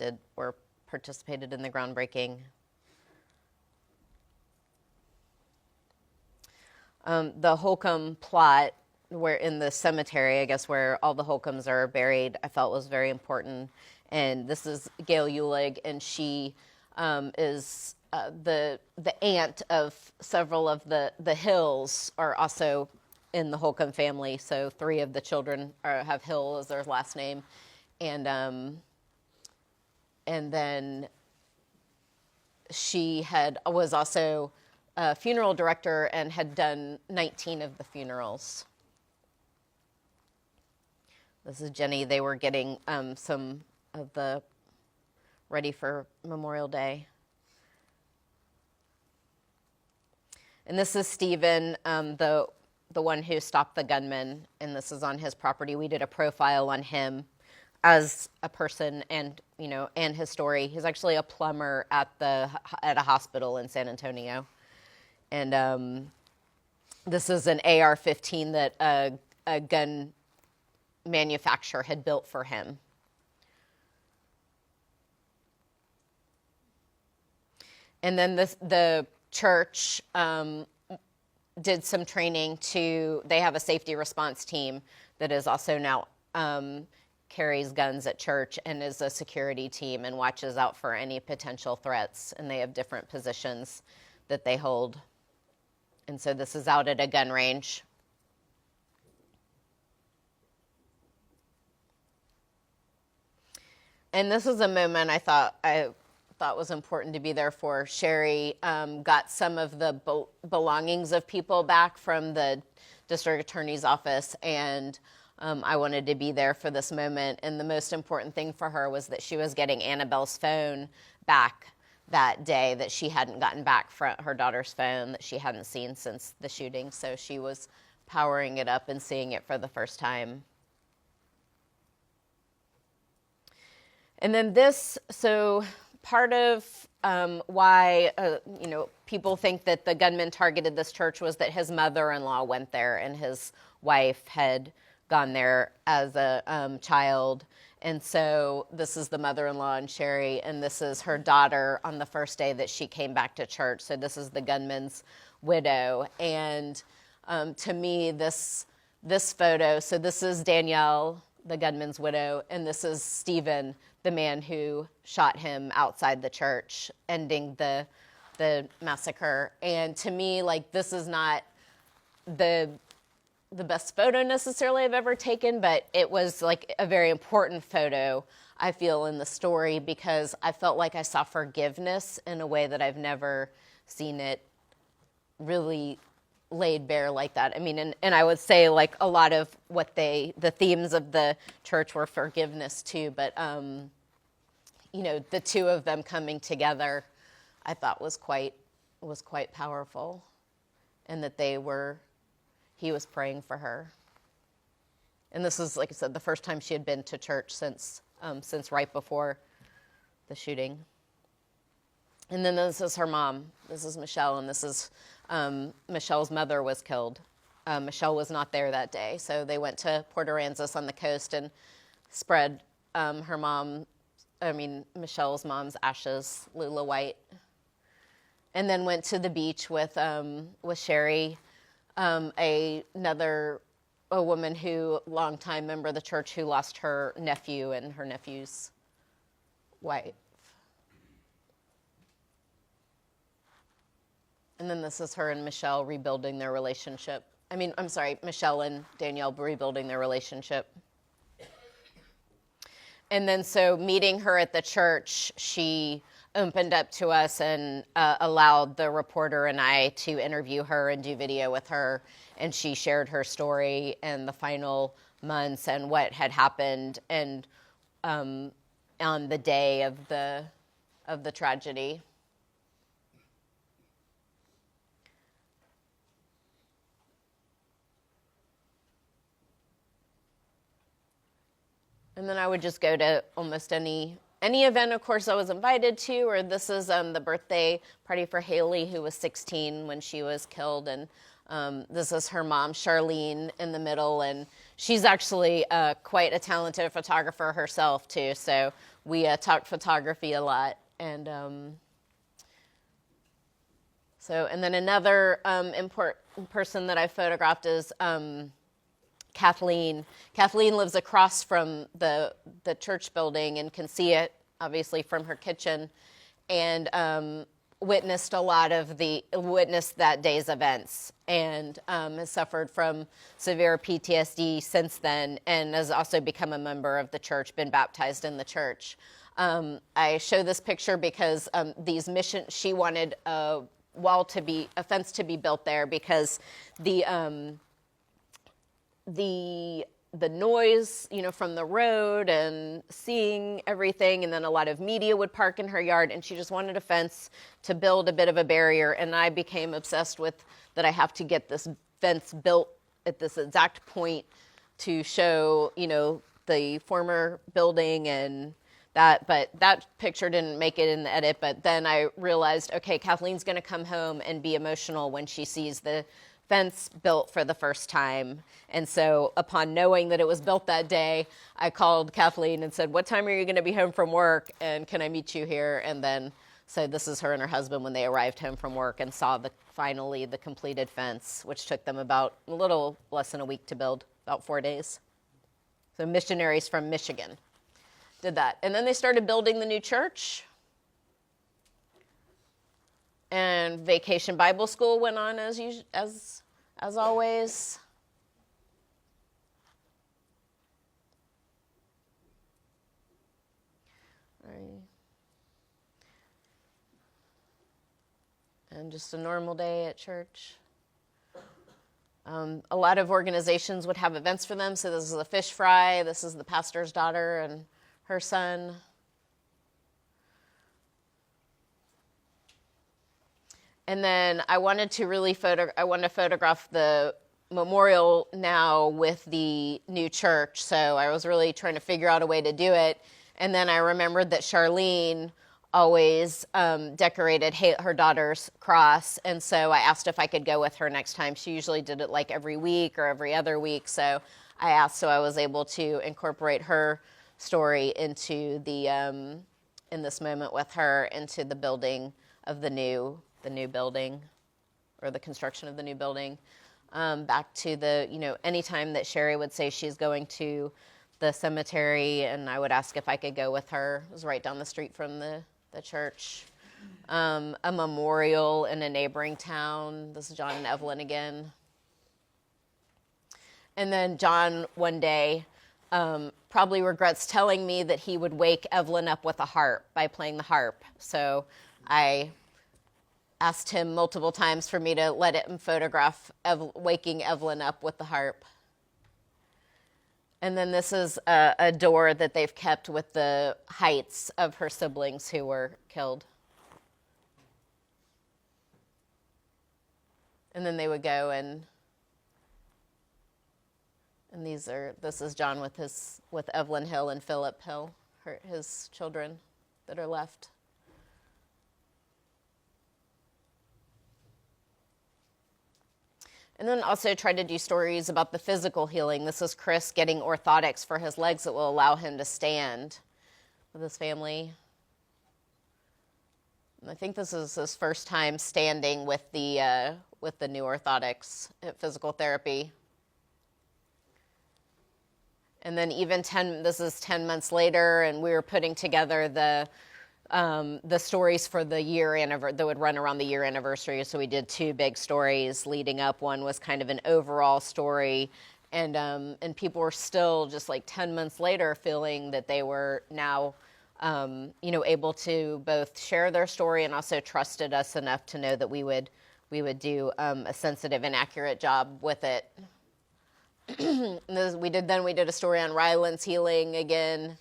[SPEAKER 2] participated in the groundbreaking. The Holcomb plot, where in the cemetery, I guess, where all the Holcombs are buried, I felt was very important. And this is Gail Eulig, and she is the aunt of several of the Hills are also in the Holcomb family. So 3 of the children have Hill as their last name. And then she was also a funeral director and had done 19 of the funerals. This is Jenny. They were getting some of the ready for Memorial Day. And this is Stephen, the one who stopped the gunman, and this is on his property. We did a profile on him as a person and his story. He's actually a plumber at a hospital in San Antonio. And this is an AR-15 that a gun manufacturer had built for him. And then the church did some training they have a safety response team that is also now carries guns at church and is a security team and watches out for any potential threats. And they have different positions that they hold. And so this is out at a gun range. And this is a moment I thought was important to be there for. Sherry got some of the belongings of people back from the district attorney's office, and I wanted to be there for this moment. And the most important thing for her was that she was getting Annabelle's phone back that day, that she hadn't gotten back from her daughter's phone that she hadn't seen since the shooting. So she was powering it up and seeing it for the first time. And then part of why people think that the gunman targeted this church was that his mother-in-law went there and his wife had gone there as a child. And so this is the mother-in-law and Sherry, and this is her daughter on the first day that she came back to church. So this is the gunman's widow. And to me, this photo, so this is Danielle, the gunman's widow, and this is Stephen, the man who shot him outside the church, ending the massacre. And to me, this is not the best photo necessarily I've ever taken, but it was a very important photo, I feel, in the story, because I felt like I saw forgiveness in a way that I've never seen it really laid bare like that. I mean, and I would say a lot of what the themes of the church were forgiveness too, but the two of them coming together, I thought was quite powerful, and that he was praying for her. And this is, like I said, the first time she had been to church since right before the shooting. And then this is her mom. This is Michelle, and this is Michelle's mother was killed. Michelle was not there that day, so they went to Port Aransas on the coast and spread Michelle's mom's ashes, Lula White, and then went to the beach with Sherry, a woman who, longtime member of the church, who lost her nephew and her nephew's wife. And then this is her and Michelle rebuilding their relationship. Michelle and Danielle rebuilding their relationship. And then so meeting her at the church, she opened up to us and allowed the reporter and I to interview her and do video with her. And she shared her story and the final months and what had happened and on the day of the tragedy. And then I would just go to almost any event, of course, I was invited to, or this is the birthday party for Haley, who was 16 when she was killed. And this is her mom, Charlene, in the middle. And she's actually quite a talented photographer herself, too. So we talked photography a lot. And and then another important person that I photographed is Kathleen. Kathleen lives across from the church building and can see it, obviously, from her kitchen, and witnessed that day's events, and has suffered from severe PTSD since then, and has also become a member of the church, been baptized in the church. I show this picture because she wanted a fence to be built there because the noise, from the road and seeing everything, and then a lot of media would park in her yard, and she just wanted a fence to build a bit of a barrier. And I became obsessed with that I have to get this fence built at this exact point to show, the former building and that. But that picture didn't make it in the edit. But then I realized, okay, Kathleen's going to come home and be emotional when she sees the fence built for the first time. And so upon knowing that it was built that day, I called Kathleen and said, what time are you going to be home from work, and can I meet you here? And then, so this is her and her husband when they arrived home from work and saw finally the completed fence, which took them about a little less than a week to build, about 4 days. So missionaries from Michigan did that. And then they started building the new church. And Vacation Bible School went on as always. And just a normal day at church. A lot of organizations would have events for them. So this is a fish fry. This is the pastor's daughter and her son. And then I wanted to photograph the memorial now with the new church. So I was really trying to figure out a way to do it. And then I remembered that Charlene always decorated her daughter's cross. And so I asked if I could go with her next time. She usually did it like every week or every other week. So I asked, so I was able to incorporate her story into in this moment with her, into the building of the new building, or the construction of the new building. Back to anytime that Sherry would say she's going to the cemetery, and I would ask if I could go with her. It was right down the street from the church. A memorial in a neighboring town. This is John and Evelyn again. And then John one day probably regrets telling me that he would wake Evelyn up with a harp by playing the harp. So I asked him multiple times for me to let him photograph waking Evelyn up with the harp. And then this is a door that they've kept with the heights of her siblings who were killed. And then they would go and this is John with Evelyn Hill and Philip Hill, his children that are left. And then also tried to do stories about the physical healing. This is Chris getting orthotics for his legs that will allow him to stand with his family. And I think this is his first time standing with the new orthotics at physical therapy. And then this is 10 months later, and we were putting together the stories for the year that would run around the year anniversary. So we did 2 big stories leading up. One was kind of an overall story, And people were still just like 10 months later feeling that they were now, able to both share their story and also trusted us enough to know that we would do a sensitive and accurate job with it. We did a story on Ryland's healing again.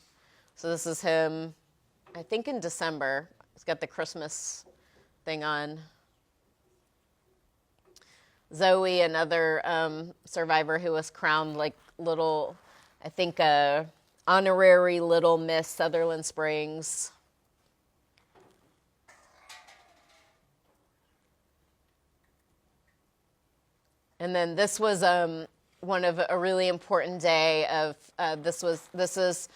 [SPEAKER 2] So this is him, I think in December. He's got the Christmas thing on. Zoe, another survivor who was crowned like little, I think, honorary Little Miss Sutherland Springs. And then this was one of a really important day of, this is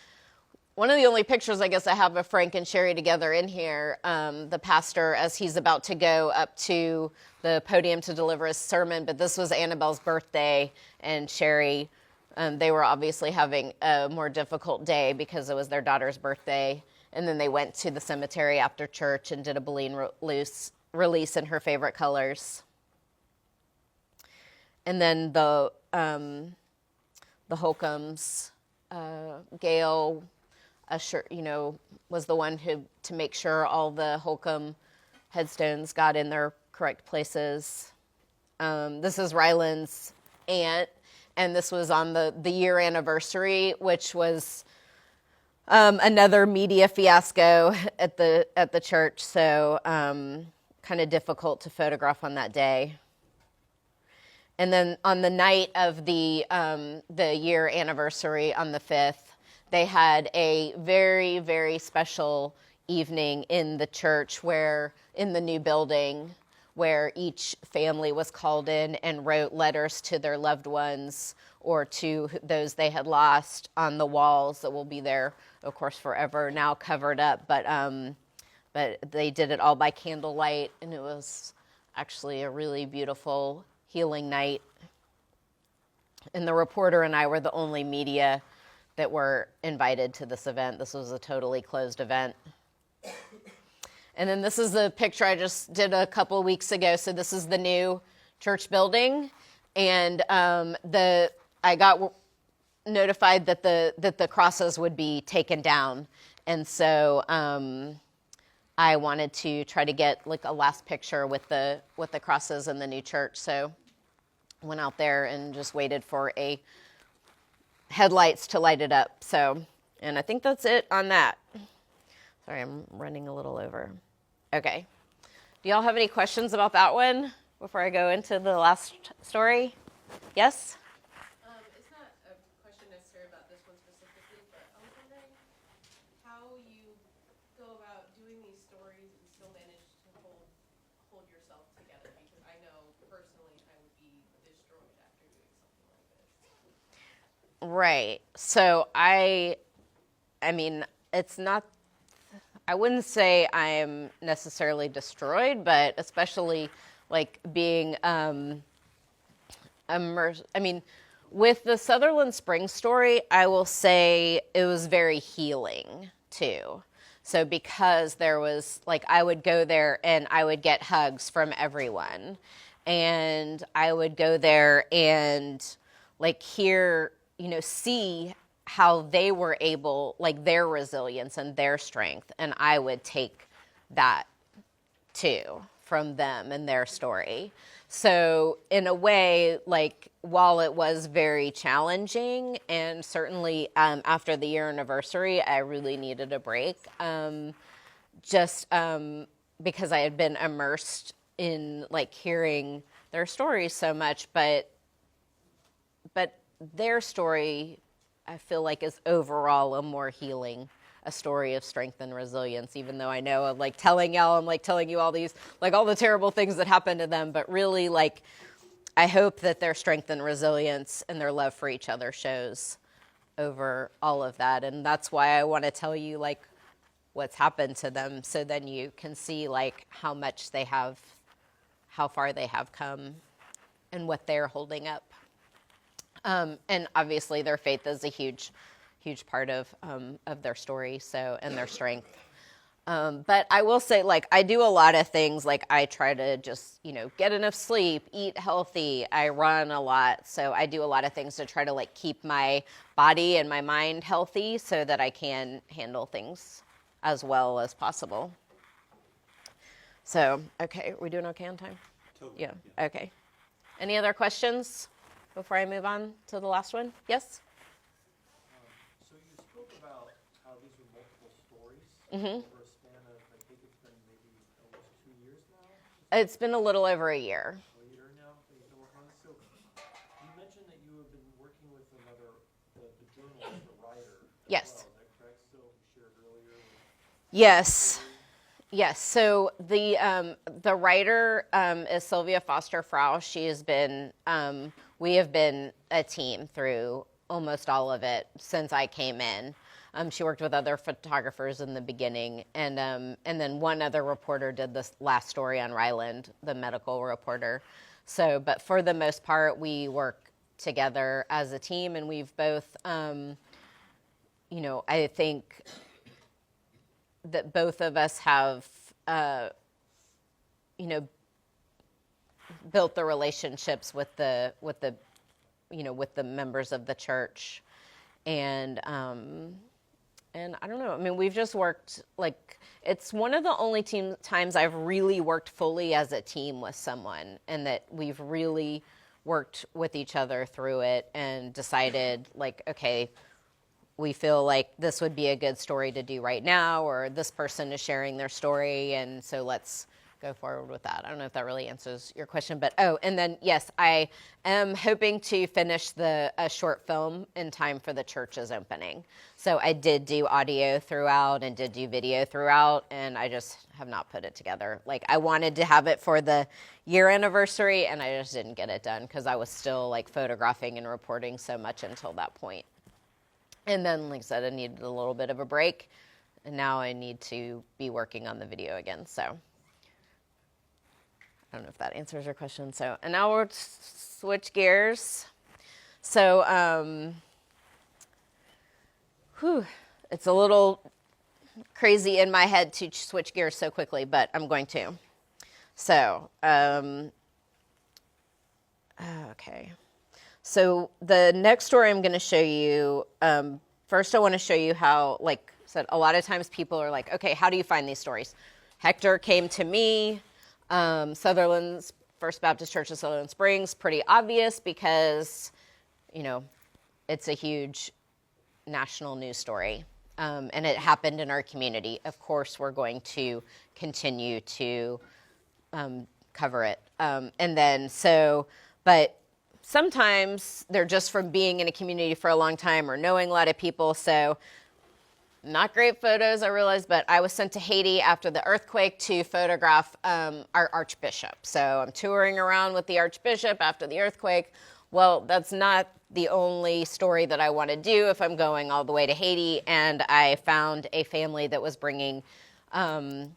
[SPEAKER 2] one of the only pictures I guess I have of Frank and Sherry together in here. The pastor, as he's about to go up to the podium to deliver his sermon, but this was Annabelle's birthday, and Sherry, they were obviously having a more difficult day because it was their daughter's birthday. And then they went to the cemetery after church and did a balloon release in her favorite colors. And then the Holcombs, Gail, was the one to make sure all the Holcomb headstones got in their correct places. This is Ryland's aunt, and this was on the year anniversary, which was another media fiasco at the church. So kind of difficult to photograph on that day. And then on the night of the year anniversary on the 5th, they had a very, very special evening in the church in the new building, where each family was called in and wrote letters to their loved ones or to those they had lost on the walls that will be there, of course, forever, now covered up. But they did it all by candlelight, and it was actually a really beautiful healing night. And the reporter and I were the only media that were invited to this event. This was a totally closed event. And then this is the picture I just did a couple of weeks ago. So this is the new church building, and I got notified that the crosses would be taken down, and so I wanted to try to get like a last picture with the crosses in the new church. So went out there and just waited for headlights to light it up. So, and I think that's it on that. Sorry, I'm running a little over. Okay. Do y'all have any questions about that one before I go into the last story? Yes?
[SPEAKER 8] It's not a question necessarily about this one specifically, but I was wondering how you go about doing these stories and still manage to hold yourself together, because I know personally I would be destroyed after doing something like this.
[SPEAKER 2] Right. So I mean, it's not, I wouldn't say I'm necessarily destroyed, but especially like being immersed. I mean, with the Sutherland Springs story, I will say it was very healing too. So because there was like, I would go there and I would get hugs from everyone, and I would go there and like hear, see how they were able, like their resilience and their strength. And I would take that too from them and their story. So in a way, like while it was very challenging, and certainly after the year anniversary, I really needed a break, because I had been immersed in like hearing their stories so much, but their story, I feel like, is overall a more healing, a story of strength and resilience, even though I know I'm like telling y'all, I'm like telling you all these, like all the terrible things that happened to them, but really like, I hope that their strength and resilience and their love for each other shows over all of that. And that's why I want to tell you like what's happened to them, so then you can see like how much they have, how far they have come and what they're holding up. And obviously their faith is a huge part of their story, so, and their strength. But I will say, like, I do a lot of things. Like, I try to just, get enough sleep, eat healthy. I run a lot. So I do a lot of things to try to, like, keep my body and my mind healthy so that I can handle things as well as possible. So, okay, are we doing okay on time?
[SPEAKER 1] Totally.
[SPEAKER 2] Yeah, okay. Any other questions before I move on to the last one? Yes?
[SPEAKER 9] So you spoke about how these were multiple stories
[SPEAKER 2] Mm-hmm.
[SPEAKER 9] over a span of, I think it's been maybe almost 2 years now?
[SPEAKER 2] It's been a little over a year.
[SPEAKER 9] A year now that you've been working on this? So you mentioned that you have been working with another, the journalist, the writer.
[SPEAKER 2] Yes.
[SPEAKER 9] As well. Is that correct? So you shared earlier.
[SPEAKER 2] Yes. Yes. So the writer is Sylvia Foster Frau. She has been. We have been a team through almost all of it since I came in. She worked with other photographers in the beginning, and then one other reporter did this last story on Ryland, the medical reporter. So, but for the most part, we work together as a team, and we've both, I think that both of us have, built the relationships with the members of the church, and I don't know. I mean, we've just worked, like, it's one of the only times I've really worked fully as a team with someone, and that we've really worked with each other through it and decided, like, okay, we feel like this would be a good story to do right now, or this person is sharing their story, and so let's go forward with that. I don't know if that really answers your question, but and then yes, I am hoping to finish a short film in time for the church's opening. So I did do audio throughout and did do video throughout, and I just have not put it together. Like, I wanted to have it for the year anniversary, and I just didn't get it done because I was still, like, photographing and reporting so much until that point. And then, like I said, I needed a little bit of a break, and now I need to be working on the video again. So I don't know if that answers your question. So, and now we'll switch gears. So, it's a little crazy in my head to switch gears so quickly, but I'm going to. So, okay. So the next story I'm going to show you, first I want to show you how, like I said, a lot of times people are like, okay, how do you find these stories? Hector came to me, Sutherland's First Baptist Church of Sutherland Springs, pretty obvious because, it's a huge national news story, and it happened in our community. Of course, we're going to continue to cover it. But sometimes they're just from being in a community for a long time or knowing a lot of people. So not great photos, I realize, but I was sent to Haiti after the earthquake to photograph our Archbishop. So I'm touring around with the Archbishop after the earthquake. Well, that's not the only story that I want to do if I'm going all the way to Haiti. And I found a family that was bringing, that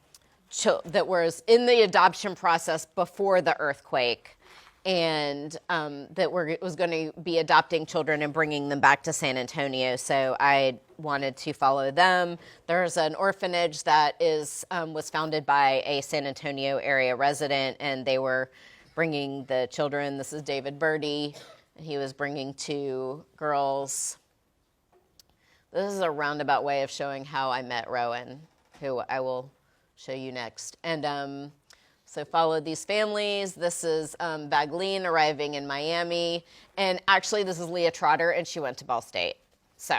[SPEAKER 2] was in the adoption process before the earthquake, and that was going to be adopting children and bringing them back to San Antonio. So I wanted to follow them. There's an orphanage that was founded by a San Antonio area resident, and they were bringing the children. This is David Birdie, and he was bringing 2 girls. This is a roundabout way of showing how I met Rowan, who I will show you next. And so followed these families. This is Bagleen arriving in Miami. And actually, this is Leah Trotter, and she went to Ball State. So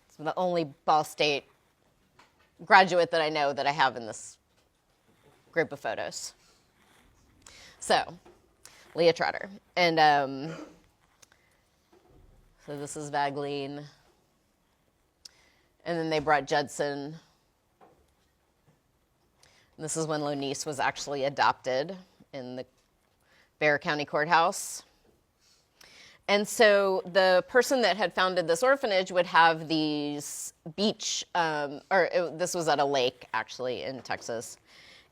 [SPEAKER 2] it's the only Ball State graduate that I know that I have in this group of photos. So Leah Trotter. And so this is Bagleen. And then they brought Judson. This is when Lonice was actually adopted in the Bexar County Courthouse. And so the person that had founded this orphanage would have these beach, this was at a lake, actually, in Texas.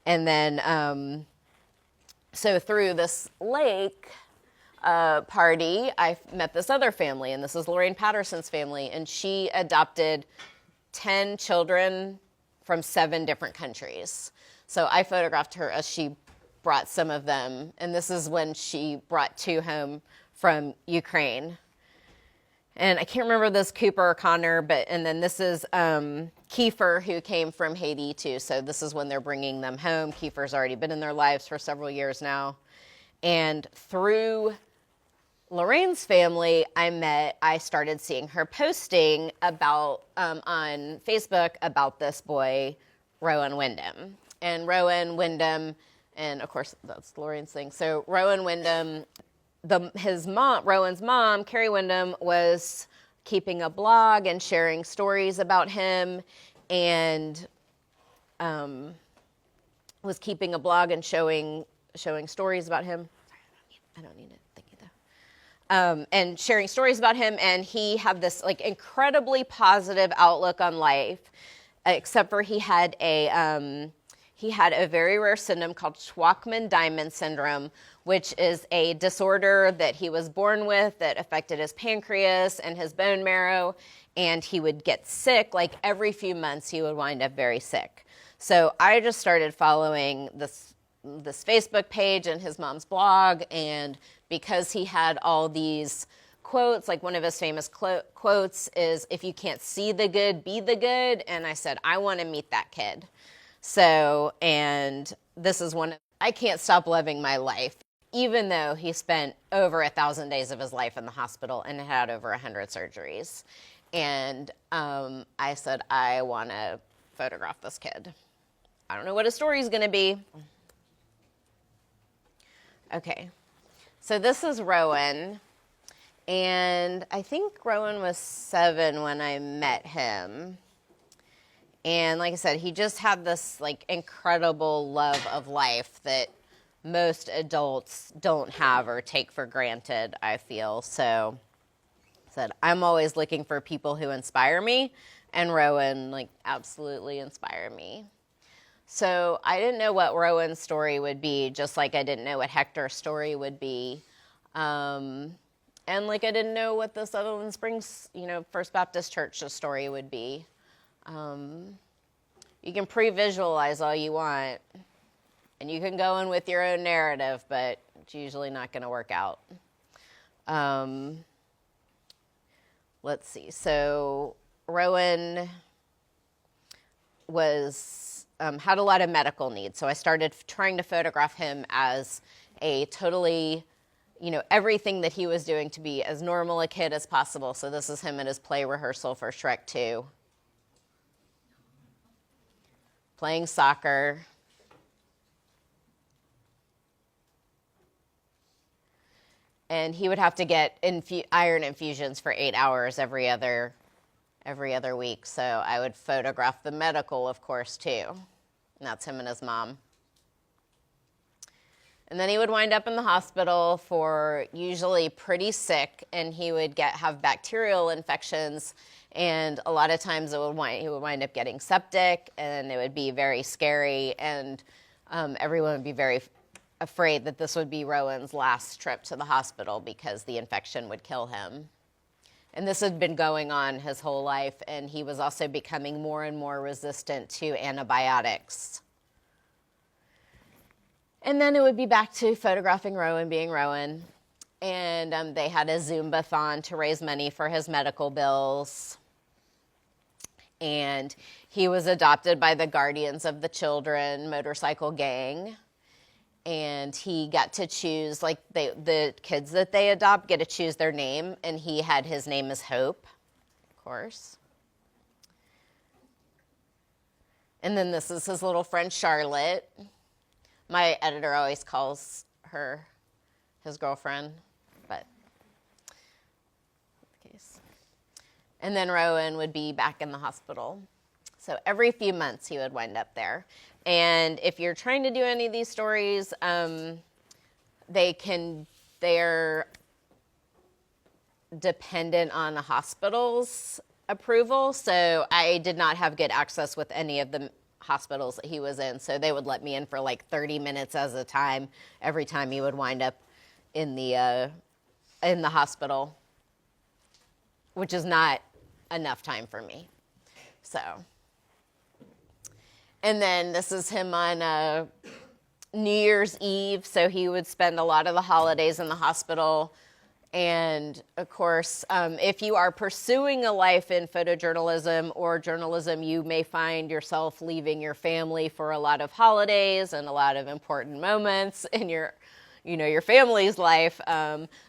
[SPEAKER 2] And then, so through this lake party, I met this other family, and this is Lorraine Patterson's family, and she adopted 10 children from 7 different countries. So I photographed her as she brought some of them, and this is when she brought 2 home from Ukraine. And I can't remember this Cooper or Connor, and then this is Kiefer, who came from Haiti too. So this is when they're bringing them home. Kiefer's already been in their lives for several years now. And through Lorraine's family, I started seeing her posting about, on Facebook about this boy, Rowan Windham. And Rowan Windham, and of course that's Lorraine's thing. So Rowan Windham, Rowan's mom, Carrie Windham, was keeping a blog and sharing stories about him, and was keeping a blog and showing stories about him. I don't need it. Thank you, though. And sharing stories about him, and he had this like incredibly positive outlook on life, except for he had a very rare syndrome called Shwachman-Diamond syndrome, which is a disorder that he was born with that affected his pancreas and his bone marrow, and he would get sick. Like every few months, he would wind up very sick. So I just started following this Facebook page and his mom's blog, and because he had all these quotes, like one of his famous quotes is, "If you can't see the good, be the good," and I said, I want to meet that kid. So, and this is I can't stop loving my life, even though he spent over 1,000 days of his life in the hospital and had over 100 surgeries. And I said, I want to photograph this kid. I don't know what his story is going to be. Okay, so this is Rowan, and I think Rowan was 7 when I met him. And like I said, he just had this like incredible love of life that most adults don't have or take for granted, I feel. So I said, I'm always looking for people who inspire me, and Rowan like absolutely inspired me. So I didn't know what Rowan's story would be, just like I didn't know what Hector's story would be. And like I didn't know what the Sutherland Springs, First Baptist Church's story would be. You can pre-visualize all you want, and you can go in with your own narrative, but it's usually not going to work out. Let's see. So Rowan had a lot of medical needs, so I started trying to photograph him as a totally, everything that he was doing to be as normal a kid as possible. So this is him at his play rehearsal for Shrek 2. Playing soccer. And he would have to get iron infusions for 8 hours every other week. So I would photograph the medical, of course, too. And that's him and his mom. And then he would wind up in the hospital for usually pretty sick, and he would have bacterial infections. And a lot of times he would wind up getting septic, and it would be very scary, and everyone would be very afraid that this would be Rowan's last trip to the hospital because the infection would kill him. And this had been going on his whole life, and he was also becoming more and more resistant to antibiotics. And then it would be back to photographing Rowan being Rowan. And they had a Zumba-thon to raise money for his medical bills. And he was adopted by the Guardians of the Children motorcycle gang. And he got to choose, like the kids that they adopt get to choose their name. And he had his name as Hope, of course. And then this is his little friend Charlotte. My editor always calls her his girlfriend, but the case. And then Rowan would be back in the hospital. So every few months he would wind up there. And if you're trying to do any of these stories, they're dependent on the hospital's approval. So I did not have good access with any of the hospitals that he was in. So they would let me in for like 30 minutes at a time every time he would wind up in the hospital, which is not enough time for me. So, And then this is him on New Year's Eve, so he would spend a lot of the holidays in the hospital. And of course, if you are pursuing a life in photojournalism or journalism, you may find yourself leaving your family for a lot of holidays and a lot of important moments in your family's life.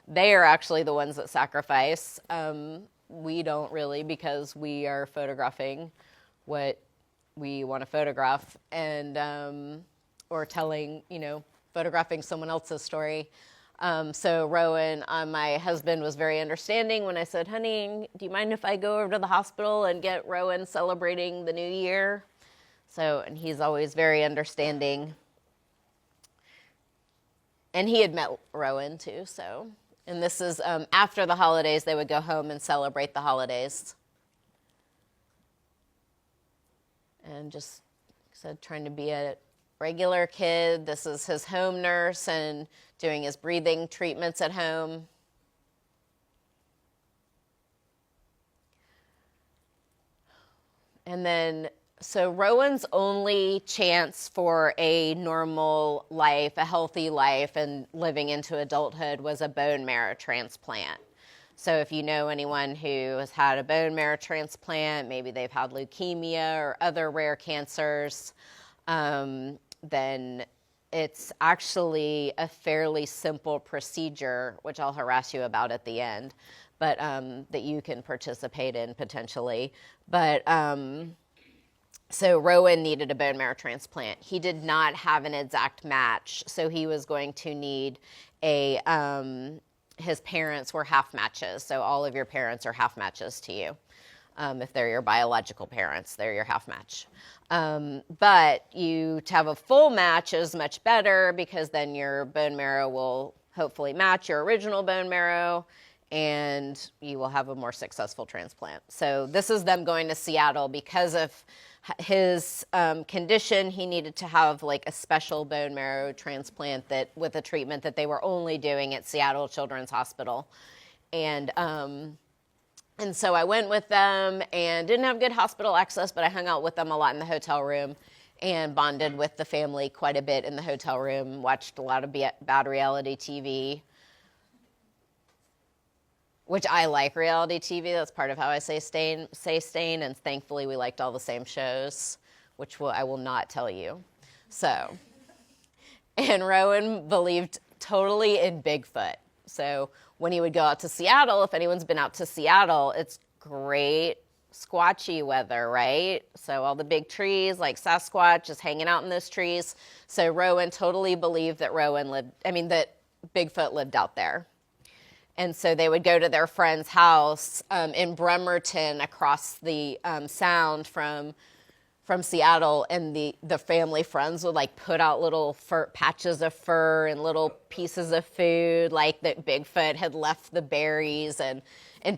[SPEAKER 2] They are actually the ones that sacrifice. We don't really, because we are photographing what we want to photograph and or telling, photographing someone else's story. So Rowan, my husband, was very understanding when I said, honey, do you mind if I go over to the hospital and get Rowan celebrating the new year? And he's always very understanding. And he had met Rowan too, And this is after the holidays, they would go home and celebrate the holidays. And just, like I said, trying to be a regular kid. This is his home nurse and doing his breathing treatments at home. And then, so Rowan's only chance for a normal life, a healthy life, and living into adulthood was a bone marrow transplant. So if you know anyone who has had a bone marrow transplant, maybe they've had leukemia or other rare cancers, then it's actually a fairly simple procedure, which I'll harass you about at the end, but that you can participate in potentially. But so Rowan needed a bone marrow transplant. He did not have an exact match, so he was going to need his parents were half matches, so all of your parents are half matches to you. If they're your biological parents, they're your half match. But to have a full match is much better, because then your bone marrow will hopefully match your original bone marrow and you will have a more successful transplant. So this is them going to Seattle because of his condition. He needed to have like a special bone marrow transplant with a treatment that they were only doing at Seattle Children's Hospital. And so I went with them and didn't have good hospital access, but I hung out with them a lot in the hotel room and bonded with the family quite a bit in the hotel room, watched a lot of bad reality TV, which I like reality TV. That's part of how I say stain, and thankfully we liked all the same shows, which I will not tell you. And Rowan believed totally in Bigfoot. So when he would go out to Seattle, if anyone's been out to Seattle, it's great squatchy weather, right? So all the big trees, like Sasquatch, just hanging out in those trees. So Rowan totally believed that that Bigfoot lived out there. And so they would go to their friend's house in Bremerton, across the sound from Seattle, and the family friends would like put out little patches of fur and little pieces of food, like that Bigfoot had left the berries, and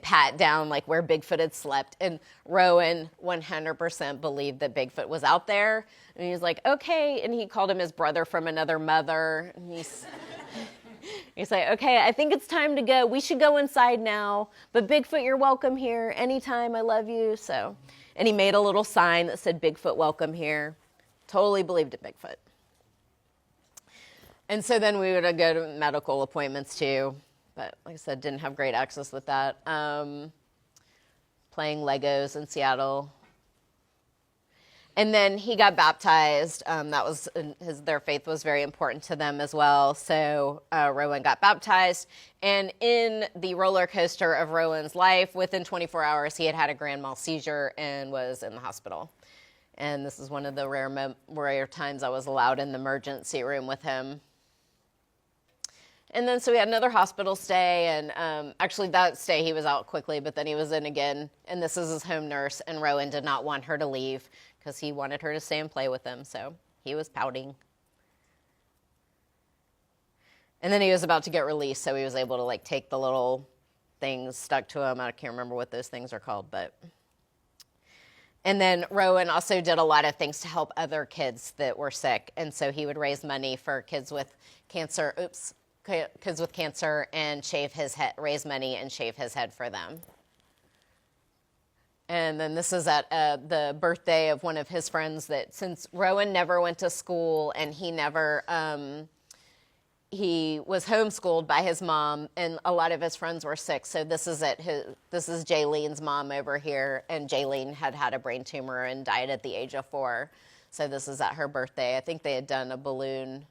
[SPEAKER 2] pat down like where Bigfoot had slept. And Rowan 100% believed that Bigfoot was out there. And he was like, okay. And he called him his brother from another mother. And he's like, okay, I think it's time to go. We should go inside now. But Bigfoot, you're welcome here anytime. I love you. And he made a little sign that said, Bigfoot, welcome here. Totally believed in Bigfoot. And so then we would go to medical appointments too. But like I said, didn't have great access with that. Playing Legos in Seattle. And then he got baptized. That was their faith was very important to them as well. So Rowan got baptized. And in the roller coaster of Rowan's life, within 24 hours, he had a grand mal seizure and was in the hospital. And this is one of the rare times I was allowed in the emergency room with him. And then so we had another hospital stay, and actually that stay he was out quickly, but then he was in again. And this is his home nurse, and Rowan did not want her to leave because he wanted her to stay and play with him, so he was pouting. And then he was about to get released, so he was able to like take the little things stuck to him. I can't remember what those things are called, but. And then Rowan also did a lot of things to help other kids that were sick, and so he would raise money for kids with cancer. Kids with cancer, and shave his head, raise money and shave his head for them. And then this is at the birthday of one of his friends that, since Rowan never went to school and he never, he was homeschooled by his mom, and a lot of his friends were sick. So this is this is Jaylene's mom over here, and Jaylene had a brain tumor and died at the age of 4. So this is at her birthday. I think they had done a balloon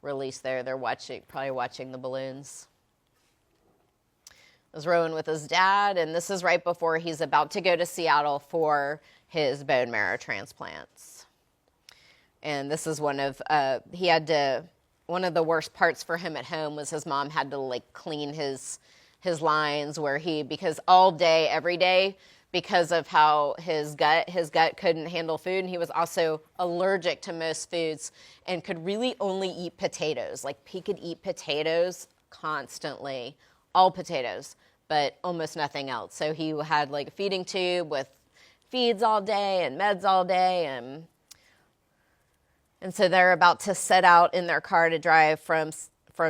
[SPEAKER 2] release there. They're probably watching the balloons. It was Rowan with his dad, and this is right before he's about to go to Seattle for his bone marrow transplants. And this is one of one of the worst parts for him at home was his mom had to like clean his lines because all day, every day, because of how his gut couldn't handle food, and he was also allergic to most foods and could really only eat potatoes. Like he could eat potatoes constantly, all potatoes, but almost nothing else. So he had like a feeding tube with feeds all day and meds all day, and so they're about to set out in their car to drive from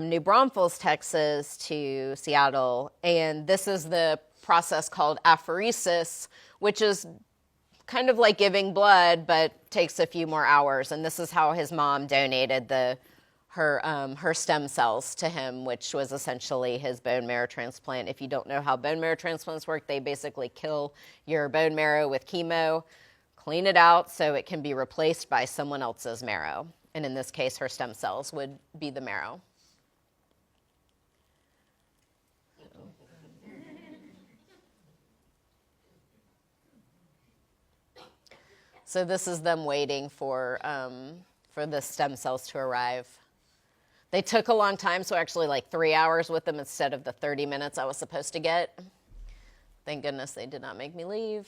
[SPEAKER 2] New Braunfels, Texas to Seattle. And this is the process called apheresis, which is kind of like giving blood, but takes a few more hours. And this is how his mom donated her stem cells to him, which was essentially his bone marrow transplant. If you don't know how bone marrow transplants work, they basically kill your bone marrow with chemo, clean it out so it can be replaced by someone else's marrow. And in this case, her stem cells would be the marrow. So this is them waiting for the stem cells to arrive. They took a long time, so actually like 3 hours with them instead of the 30 minutes I was supposed to get. Thank goodness they did not make me leave.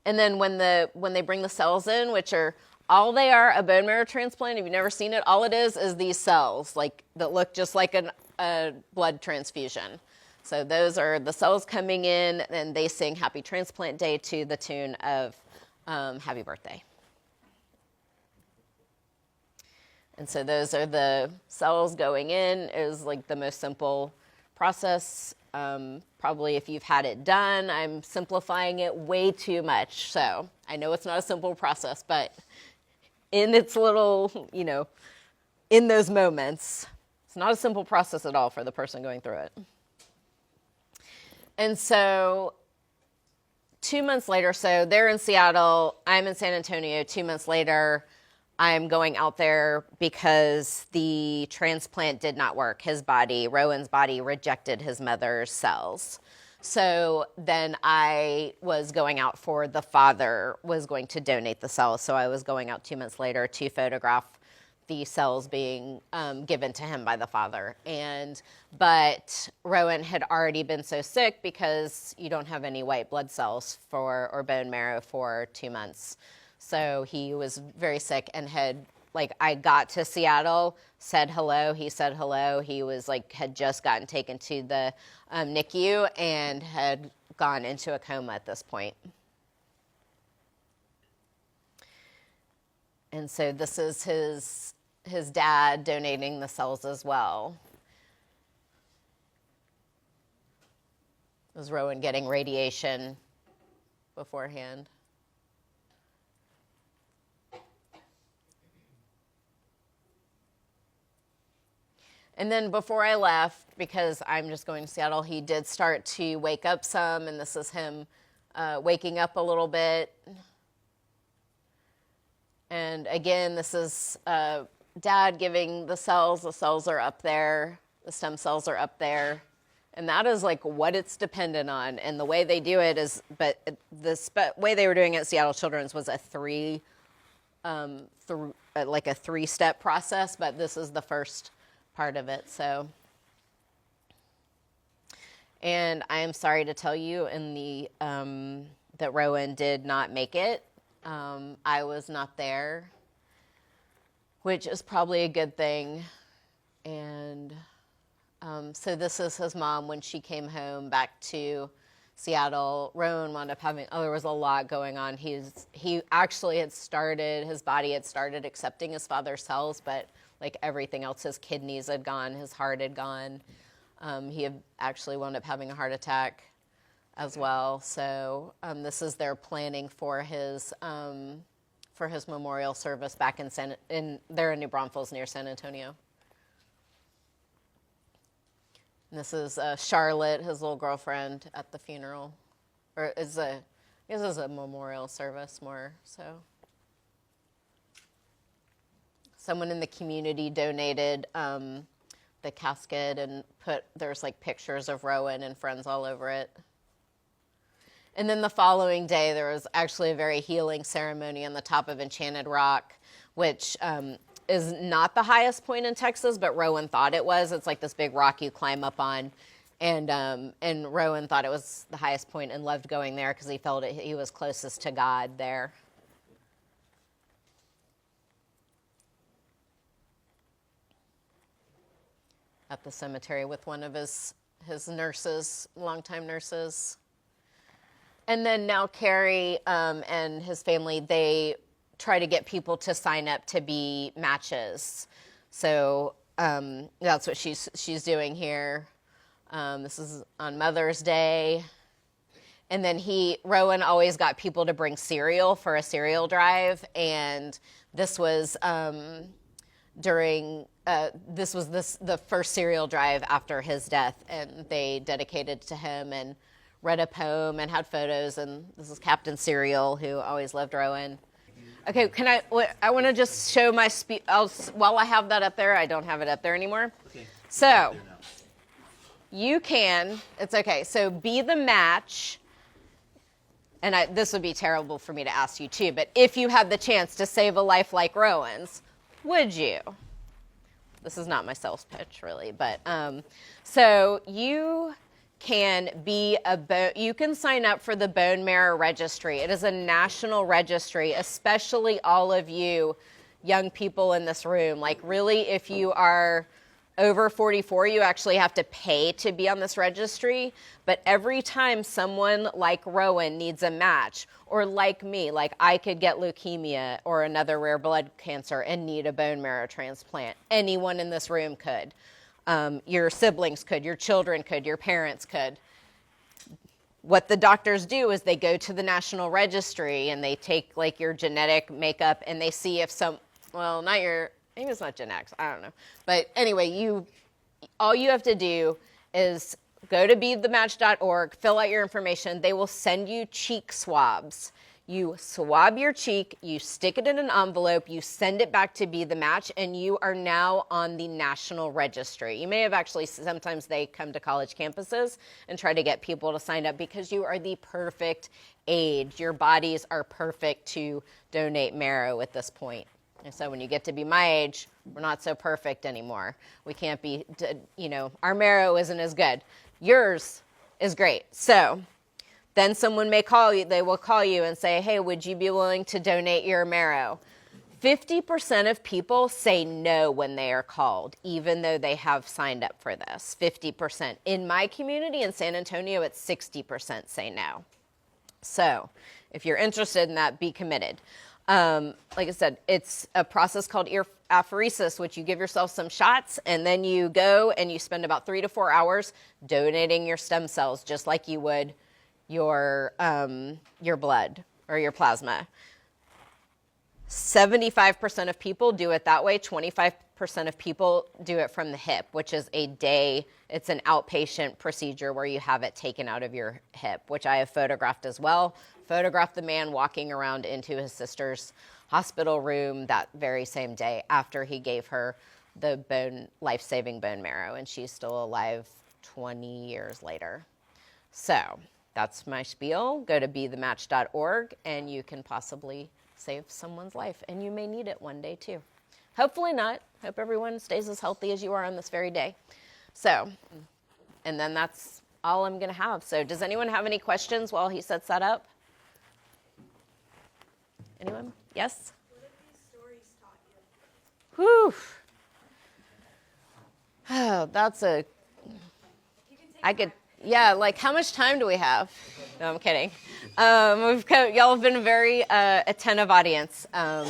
[SPEAKER 2] And then when they bring the cells in, which are all they are, a bone marrow transplant, if you've never seen it, all it is these cells like that look just like a blood transfusion. So those are the cells coming in, and they sing Happy Transplant Day to the tune of Happy Birthday. And so those are the cells going in. Is like the most simple process. Probably if you've had it done, I'm simplifying it way too much. So I know it's not a simple process, but in its little, in those moments, it's not a simple process at all for the person going through it. And so 2 months later, so they're in Seattle, I'm in San Antonio. 2 months later, I'm going out there because the transplant did not work. Rowan's body rejected his mother's cells. So then I was going out for the father was going to donate the cells. So I was going out 2 months later to photograph the cells being given to him by the father. But Rowan had already been so sick because you don't have any white blood cells or bone marrow for 2 months. So he was very sick and I got to Seattle, said hello. He said hello. He had just gotten taken to the NICU and had gone into a coma at this point. And so this is his dad donating the cells as well. Was Rowan getting radiation beforehand? And then before I left, because I'm just going to Seattle, he did start to wake up some, and this is him waking up a little bit. And again, this is Dad giving the cells. The cells are up there. The stem cells are up there. And that is what it's dependent on. And the way they do it is, way they were doing it at Seattle Children's was a three-step process, but this is the first part of it. So, and I am sorry to tell you that Rowan did not make it. I was not there, which is probably a good thing. And so this is his mom when she came home back to Seattle. Rowan wound up there was a lot going on. He actually his body had started accepting his father's cells, but everything else, his kidneys had gone, his heart had gone. He had actually wound up having a heart attack. as well. So this is their planning for his memorial service back they're in New Braunfels near San Antonio. And this is Charlotte, his little girlfriend, at the funeral, or this is a memorial service more so. Someone in the community donated the casket and there's like pictures of Rowan and friends all over it. And then the following day, there was actually a very healing ceremony on the top of Enchanted Rock, which is not the highest point in Texas, but Rowan thought it was. It's like this big rock you climb up on. And Rowan thought it was the highest point and loved going there because he felt he was closest to God there. At the cemetery with one of his nurses, longtime nurses. And then now Carrie and his family, they try to get people to sign up to be matches. So that's what she's doing here. This is on Mother's Day. And then Rowan always got people to bring cereal for a cereal drive. And this was the first cereal drive after his death. And they dedicated to him and read a poem and had photos. And this is Captain Cereal, who always loved Rowan. Okay, I want to just show my while I have that up there, I don't have it up there anymore. Okay. So you can, it's okay. So be the match. And this would be terrible for me to ask you too, but if you had the chance to save a life like Rowan's, would you? This is not my sales pitch really, but so you can you can sign up for the Bone Marrow Registry. It is a national registry, especially all of you young people in this room. Like really, if you are over 44, you actually have to pay to be on this registry. But every time someone like Rowan needs a match, or like me, like I could get leukemia or another rare blood cancer and need a bone marrow transplant, anyone in this room could. Your siblings could, your children could, your parents could. What the doctors do is they go to the national registry and they take like your genetic makeup and they see if maybe it's not genetics, I don't know. But anyway, all you have to do is go to bethematch.org, fill out your information. They will send you cheek swabs. You swab your cheek, you stick it in an envelope, you send it back to Be the Match, and you are now on the national registry. You may have sometimes they come to college campuses and try to get people to sign up because you are the perfect age. Your bodies are perfect to donate marrow at this point. And so when you get to be my age, we're not so perfect anymore. We can't be, our marrow isn't as good. Yours is great. So then someone may call you, they will call you and say, hey, would you be willing to donate your marrow? 50% of people say no when they are called, even though they have signed up for this. 50%. In my community in San Antonio, it's 60% say no. So if you're interested in that, be committed. Like I said, it's a process called apheresis, which you give yourself some shots, and then you go and you spend about 3 to 4 hours donating your stem cells, just like you would your blood or your plasma. 75% of people do it that way. 25% of people do it from the hip, which is it's an outpatient procedure where you have it taken out of your hip, which I have photographed as well. Photographed the man walking around into his sister's hospital room that very same day after he gave her the life-saving bone marrow, and she's still alive 20 years later. So that's my spiel. Go to bethematch.org, and you can possibly save someone's life, and you may need it one day too. Hopefully not. Hope everyone stays as healthy as you are on this very day. So, and then that's all I'm going to have. So does anyone have any questions while he sets that up? Anyone? Yes?
[SPEAKER 8] What have these stories taught you?
[SPEAKER 2] Whew. Oh, that's like how much time do we have? No, I'm kidding. Y'all have been a very attentive audience. And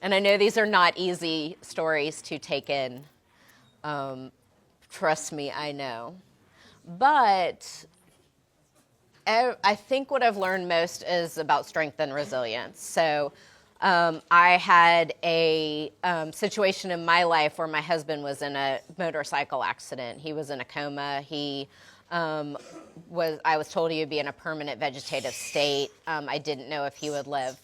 [SPEAKER 2] I know these are not easy stories to take in. Trust me, I know. But I think what I've learned most is about strength and resilience. So I had a situation in my life where my husband was in a motorcycle accident. He was in a coma. I was told he would be in a permanent vegetative state. I didn't know if he would live.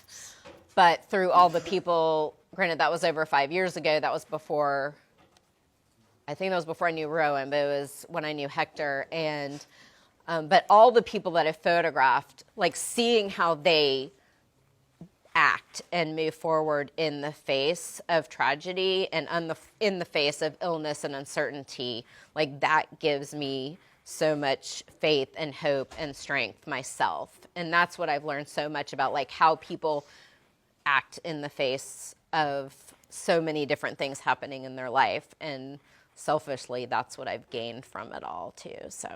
[SPEAKER 2] But through all the people, granted that was over 5 years ago, that was before, I think that was before I knew Rowan, but it was when I knew Hector. And but all the people that I photographed, like seeing how they act and move forward in the face of tragedy and in the face of illness and uncertainty, like that gives me so much faith and hope and strength myself. And that's what I've learned so much about, like how people act in the face of so many different things happening in their life. And selfishly, that's what I've gained from it all too, so.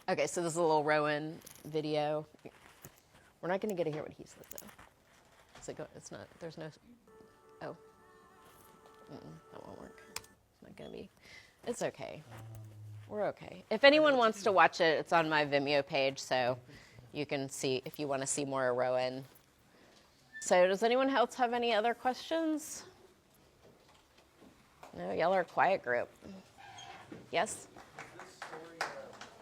[SPEAKER 2] Okay, so this is a little Rowan video. We're not going to get to hear what he says, though. It's not, there's no, oh. That won't work. It's not going to be, it's okay. We're okay. If anyone wants to watch it, it's on my Vimeo page, so you can see if you want to see more of Rowan. So does anyone else have any other questions? No, y'all are a quiet group. Yes?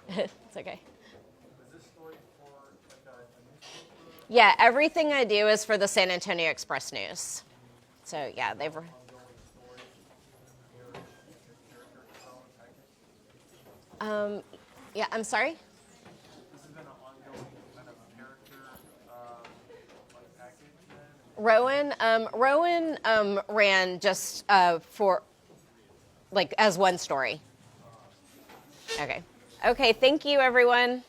[SPEAKER 2] It's okay.
[SPEAKER 9] Is this story for like a newspaper?
[SPEAKER 2] Yeah, everything I do is for the San Antonio Express News. So yeah, they've.
[SPEAKER 9] Ongoing story, your character development package?
[SPEAKER 2] Yeah, I'm sorry.
[SPEAKER 9] This has been an ongoing kind of character like package then?
[SPEAKER 2] Rowan ran just for like as one story. Okay. Okay, thank you everyone.